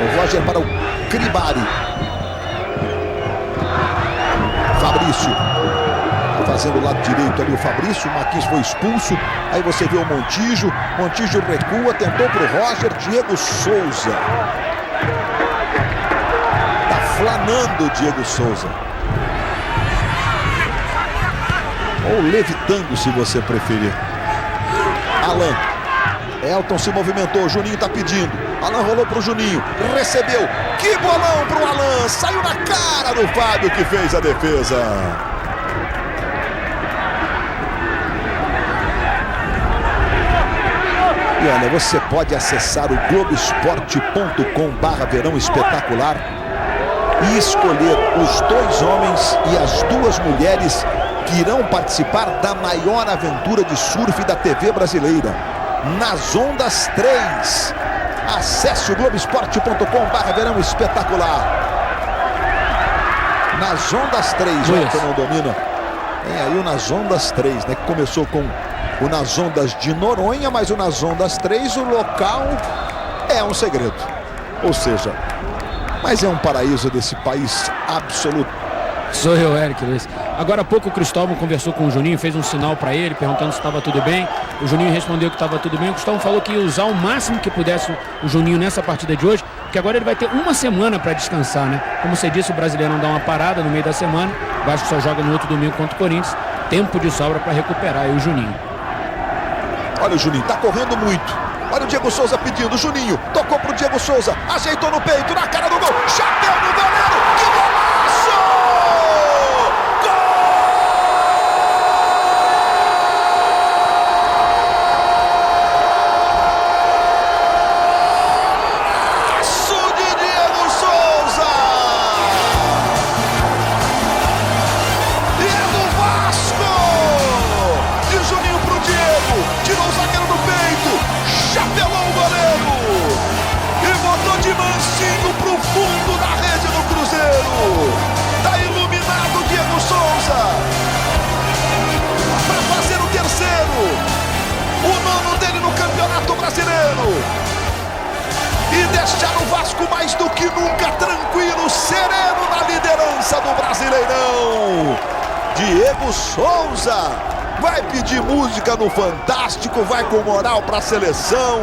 O Roger para o Cribari. Fabrício. Fazendo o lado direito ali o Fabrício. O Marquinhos foi expulso. Aí você vê o Montijo. Montijo recua, tentou para o Roger. Diego Souza. Flanando o Diego Souza. Ou levitando, se você preferir. Alan. Elton se movimentou. Juninho está pedindo. Alan rolou para o Juninho. Recebeu. Que bolão para o Alan. Saiu na cara do Fábio, que fez a defesa. E olha, você pode acessar o Globoesporte.com/verão espetacular e escolher os 2 homens e as 2 mulheres que irão participar da maior aventura de surf da TV brasileira, nas Ondas 3. Acesse o Globoesporte.com/verão espetacular. Nas Ondas 3, olha que não domina. É aí o Nas Ondas 3, né? Que começou com o Nas Ondas de Noronha, mas o Nas Ondas 3, o local é um segredo. Ou seja, mas é um paraíso desse país absoluto. Sou eu, Eric Luiz. Agora há pouco o Cristóvão conversou com o Juninho, fez um sinal para ele, perguntando se estava tudo bem. O Juninho respondeu que estava tudo bem. O Cristóvão falou que ia usar o máximo que pudesse o Juninho nessa partida de hoje, porque agora ele vai ter uma semana para descansar, né? Como você disse, o Brasileirão dá uma parada no meio da semana. O Vasco só joga no outro domingo contra o Corinthians. Tempo de sobra para recuperar aí o Juninho. Olha o Juninho, tá correndo muito. Olha o Diego Souza pedindo. Juninho tocou pro Diego Souza, ajeitou no peito, na cara do gol. Chapéu no goleiro. Que golaço! Golaço de Diego Souza! E é do Vasco! De Juninho pro Diego. Tirou o zagueiro do peito. Chapelou o goleiro. E botou de mansinho pro fundo da rede do Cruzeiro. Bueno. E deixar o Vasco mais do que nunca tranquilo, sereno na liderança do Brasileirão. Diego Souza vai pedir música no Fantástico, vai com moral para a seleção,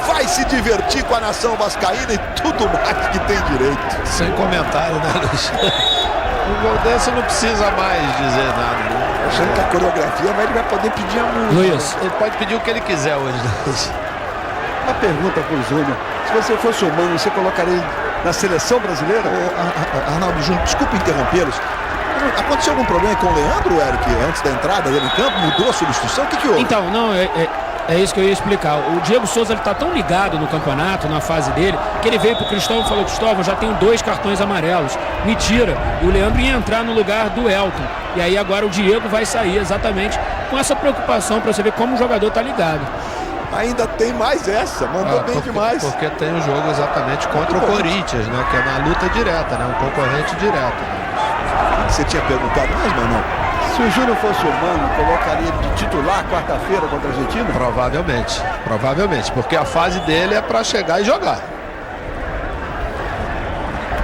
vai se divertir com a nação vascaína e tudo mais que tem direito. Sem comentário, né, Luiz? O gol desse não precisa mais dizer nada, né? Achando que a coreografia, mas ele vai poder pedir a música. Luiz, Ele pode pedir o que ele quiser hoje, né? Uma pergunta para o Júnior. Se você fosse humano, você colocaria ele na seleção brasileira? Arnaldo Júnior, desculpa interrompê-los. Aconteceu algum problema com o Leandro, Eric, antes da entrada dele em campo? Mudou a substituição? O que houve? então, não, é isso que eu ia explicar. O Diego Souza ele tá tão ligado no campeonato, na fase dele, que ele veio pro Cristóvão e falou: Cristóvão, já tenho 2 cartões amarelos. Me tira. E o Leandro ia entrar no lugar do Elton. E aí agora o Diego vai sair exatamente com essa preocupação para você ver como o jogador tá ligado. Ainda tem mais essa, mandou bem demais. Porque tem um jogo exatamente contra o Corinthians, né? Que é na luta direta, né? Um concorrente direto. Né? Você tinha perguntado mais, Manão? Se o Júnior fosse humano, colocaria ele de titular quarta-feira contra a Argentina? Provavelmente, porque a fase dele é para chegar e jogar.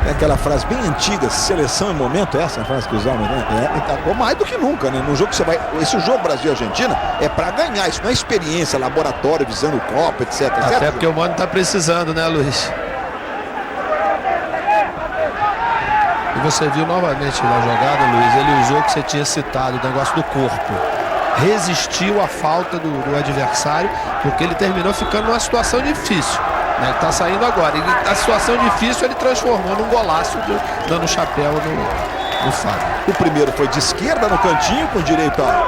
É aquela frase bem antiga, seleção em momento, essa frase que usava, né? Tá mais do que nunca, né? No jogo que você vai. Esse jogo Brasil e Argentina é para ganhar, isso não é experiência, laboratório, visando Copa, etc. Até porque o Mano tá precisando, né, Luiz? E você viu novamente na jogada, Luiz, ele usou o que você tinha citado, o negócio do corpo. Resistiu à falta do adversário, porque ele terminou ficando numa situação difícil. Né? Ele tá saindo agora. E a situação difícil ele transformou num golaço, dando chapéu no Fábio. O primeiro foi de esquerda no cantinho, com direito a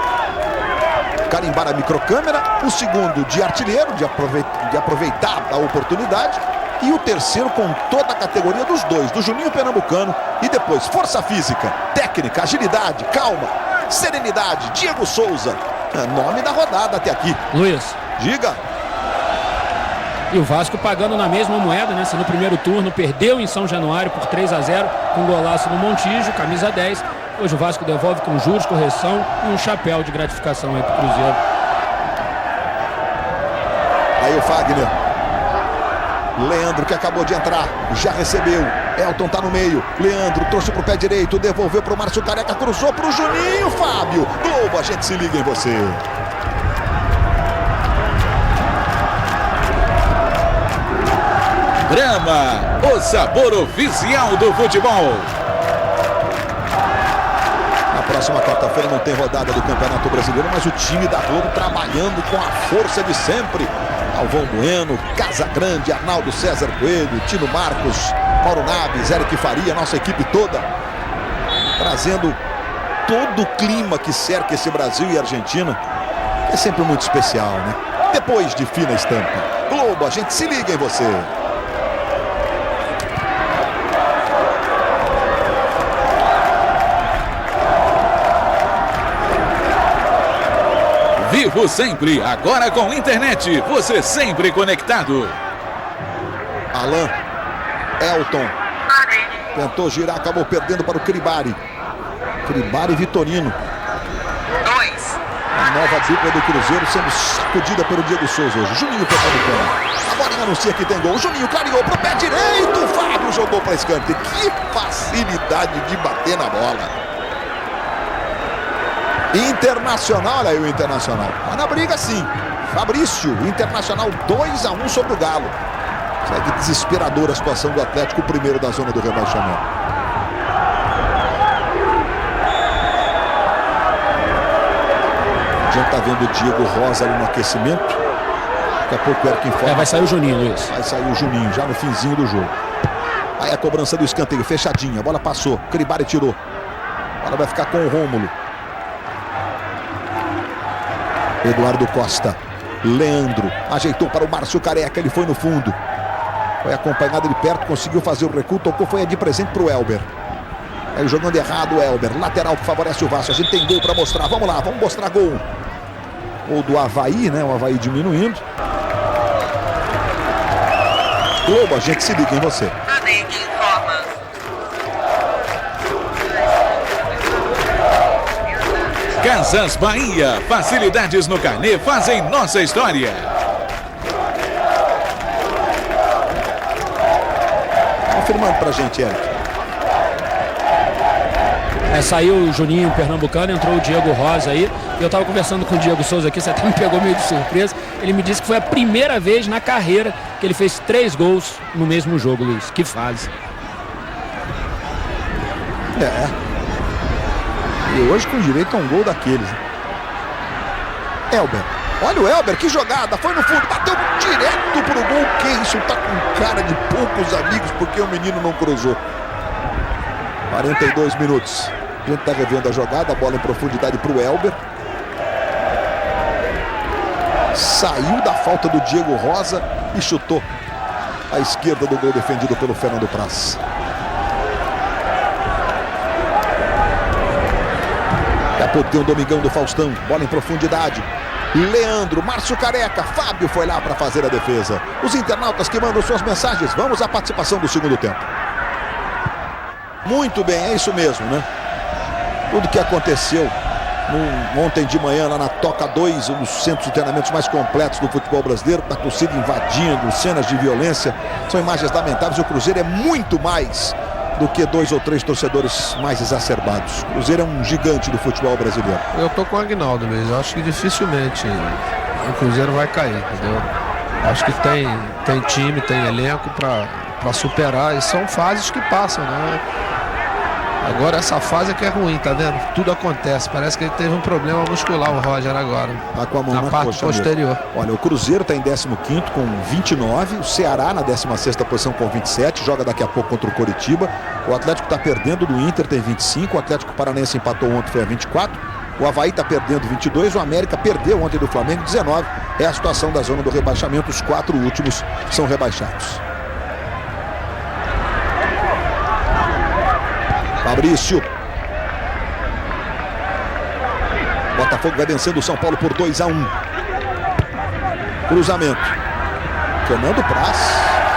carimbar a microcâmera. O segundo de artilheiro, de aproveitar a oportunidade. E o terceiro com toda a categoria dos dois, do Juninho Pernambucano. E depois força física, técnica, agilidade, calma, serenidade. Diego Souza, nome da rodada até aqui. Luiz. Diga. E o Vasco pagando na mesma moeda, né? Se no primeiro turno perdeu em São Januário por 3-0, com golaço no Montijo, camisa 10. Hoje o Vasco devolve com juros, correção e um chapéu de gratificação aí pro Cruzeiro. Aí o Fagner. Leandro, que acabou de entrar, já recebeu. Elton tá no meio. Leandro trouxe pro pé direito, devolveu pro Márcio Careca, cruzou pro Juninho. Fábio, Globo, a gente se liga em você. Brahma, o sabor oficial do futebol. Na próxima quarta-feira não tem rodada do Campeonato Brasileiro, mas o time da Globo trabalhando com a força de sempre. Galvão Bueno, Casagrande, Arnaldo César Coelho, Tino Marcos, Mauro Naves, Eric Faria, nossa equipe toda, trazendo todo o clima que cerca esse Brasil e Argentina. É sempre muito especial, né? Depois de fina estampa. Globo, a gente se liga em você. Vivo sempre, agora com internet, você sempre conectado. Alain, Elton, tentou girar, acabou perdendo para o Cribari. Cribari e Vitorino. A nova dupla do Cruzeiro sendo sacudida pelo Diego Souza hoje. Juninho Pernambucano. Agora ele anuncia que tem gol. O Juninho clareou pro pé direito. O Fábio jogou para escanteio. Que facilidade de bater na bola. Internacional, olha aí o Internacional. Tá na briga sim. Fabrício, Internacional 2-1 sobre o Galo. Segue desesperadora a situação do Atlético, o primeiro da zona do rebaixamento. A gente tá vendo o Diego Rosa ali no aquecimento. Daqui a pouco o Eric informa. Vai sair o Juninho, Luiz. Vai sair o Juninho, já no finzinho do jogo. Aí a cobrança do escanteio, fechadinha. A bola passou, Cribari tirou. Agora vai ficar com o Rômulo. Eduardo Costa, Leandro, ajeitou para o Márcio Careca, ele foi no fundo. Foi acompanhado de perto, conseguiu fazer o recuo, tocou, foi de presente para o Elber. Aí jogando errado o Elber, lateral que favorece o Vasco, a gente tem gol para mostrar, vamos lá, vamos mostrar gol. Gol do Avaí, né, o Avaí diminuindo. Globo, a gente se liga em você. Casas Bahia, facilidades no carnê fazem nossa história. Confirmando pra gente, Eric. Saiu o Juninho Pernambucano, entrou o Diego Rosa aí. Eu estava conversando com o Diego Souza aqui, você até me pegou meio de surpresa. Ele me disse que foi a primeira vez na carreira que ele fez 3 gols no mesmo jogo, Luiz. Que fase. E hoje com direito a um gol daqueles. Elber. Olha o Elber, que jogada. Foi no fundo, bateu direto pro gol. Que isso? Tá com cara de poucos amigos porque o menino não cruzou. 42 minutos. A gente tá revendo a jogada. A bola em profundidade pro Elber. Saiu da falta do Diego Rosa e chutou à esquerda do gol defendido pelo Fernando Praz. Daqui a pouco tem o Domingão do Faustão. Bola em profundidade. Leandro, Márcio Careca, Fábio foi lá para fazer a defesa. Os internautas que mandam suas mensagens. Vamos à participação do segundo tempo. Muito bem, é isso mesmo, né? Tudo que aconteceu ontem de manhã lá na Toca 2, um dos centros de treinamentos mais completos do futebol brasileiro, com a torcida invadindo, cenas de violência, são imagens lamentáveis. O Cruzeiro é muito mais do que 2 ou 3 torcedores mais exacerbados. O Cruzeiro é um gigante do futebol brasileiro. Eu tô com o Aguinaldo mesmo, eu acho que dificilmente o Cruzeiro vai cair, entendeu? Acho que tem time, tem elenco para superar, e são fases que passam, né? Agora essa fase que é ruim, tá vendo? Tudo acontece. Parece que ele teve um problema muscular, o Roger, agora. Tá com a mão na parte posterior. Mesmo. Olha, o Cruzeiro tá em 15º com 29. O Ceará na 16ª posição com 27. Joga daqui a pouco contra o Coritiba. O Atlético tá perdendo do Inter, tem 25. O Atlético Paranaense empatou ontem, foi a 24. O Avaí tá perdendo 22. O América perdeu ontem do Flamengo, 19. É a situação da zona do rebaixamento. Os 4 últimos são rebaixados. Fabrício. Botafogo vai vencendo o São Paulo por 2-1. Cruzamento. Fernando Praz.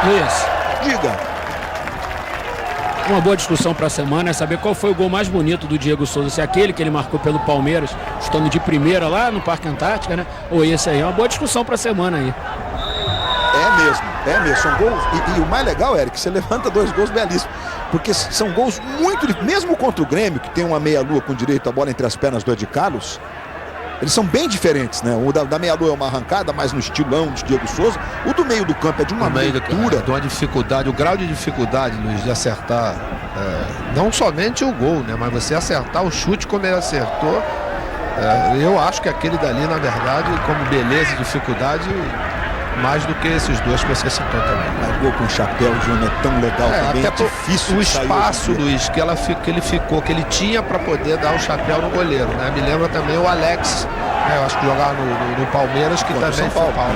Luiz. Diga. Uma boa discussão para a semana é saber qual foi o gol mais bonito do Diego Souza. Se é aquele que ele marcou pelo Palmeiras, chutando de primeira lá no Parque Antártica, né? Ou esse aí. É uma boa discussão para a semana aí. É mesmo. São gols. E o mais legal, Eric, você levanta 2 gols belíssimos. Porque são gols muito... Mesmo contra o Grêmio, que tem uma meia-lua com direito à bola entre as pernas do Ed Carlos, eles são bem diferentes, né? O da meia-lua é uma arrancada, mais no estilão de Diego Souza. O do meio do campo é de uma leitura. De uma dificuldade, o grau de dificuldade, Luiz, de acertar não somente o gol, né? Mas você acertar o chute como ele acertou. Eu acho que aquele dali, na verdade, como beleza e dificuldade... mais do que esses 2 que você citou também. Largou com o chapéu, Júnior, é tão legal também. Até difícil o espaço, Luiz, que ele tinha para poder dar o chapéu no goleiro, né? Me lembra também o Alex, né? Eu acho que jogava no Palmeiras, que também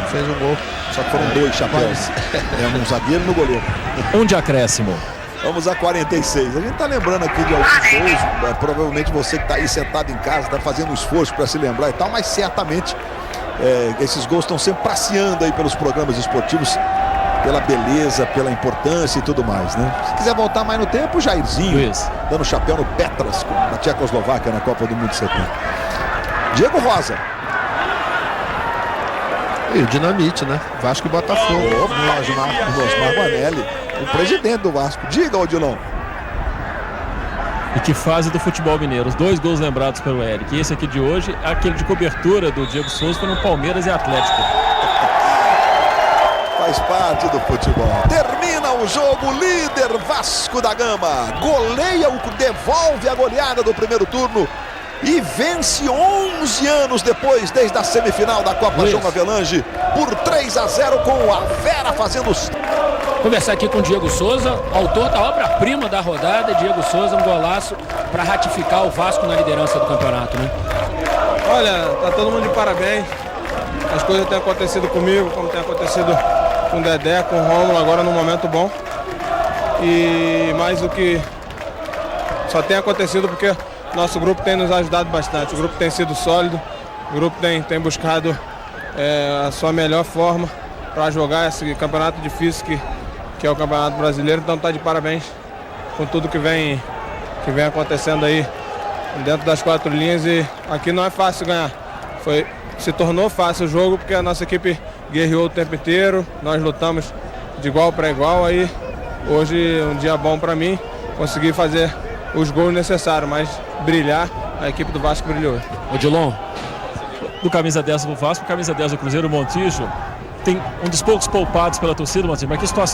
fez um gol. Só que foram 2 chapéus. Um zagueiro e no goleiro. Um de acréscimo. Vamos a 46. A gente tá lembrando aqui de alguns gols. Provavelmente você que tá aí sentado em casa, tá fazendo um esforço para se lembrar e tal, mas certamente esses gols estão sempre passeando aí pelos programas esportivos, pela beleza, pela importância e tudo mais, né? Se quiser voltar mais no tempo, Jairzinho, dando chapéu no Petras, na Tchecoslováquia, na Copa do Mundo de 70. Diego Rosa. E o Dinamite, né? Vasco e Botafogo. Osmar Manelli, o presidente do Vasco. Diga, Odilon. E que fase do futebol mineiro. Os 2 gols lembrados pelo Eric. E esse aqui de hoje, aquele de cobertura do Diego Souza, foi no Palmeiras e Atlético. Faz parte do futebol. Termina o jogo, líder Vasco da Gama. Goleia, devolve a goleada do primeiro turno e vence 11 anos depois, desde a semifinal da Copa João Avelange, por 3-0, com a Vera fazendo os... Conversar aqui com o Diego Souza, autor da obra-prima da rodada. Diego Souza, um golaço para ratificar o Vasco na liderança do campeonato, né? Olha, tá todo mundo de parabéns. As coisas têm acontecido comigo, como tem acontecido com o Dedé, com o Rômulo, agora num momento bom. E mais o que só tem acontecido porque nosso grupo tem nos ajudado bastante. O grupo tem sido sólido, o grupo tem buscado a sua melhor forma para jogar esse campeonato difícil que é o Campeonato Brasileiro. Então tá de parabéns com tudo que vem acontecendo aí dentro das 4 linhas. E aqui não é fácil ganhar. Se tornou fácil o jogo porque a nossa equipe guerreou o tempo inteiro. Nós lutamos de igual para igual, aí hoje um dia bom para mim, consegui fazer os gols necessários, mas brilhar, a equipe do Vasco brilhou. Odilon, Do camisa 10 do Vasco, camisa 10 do Cruzeiro, o Montijo, tem um dos poucos poupados pela torcida, Montijo, mas que situação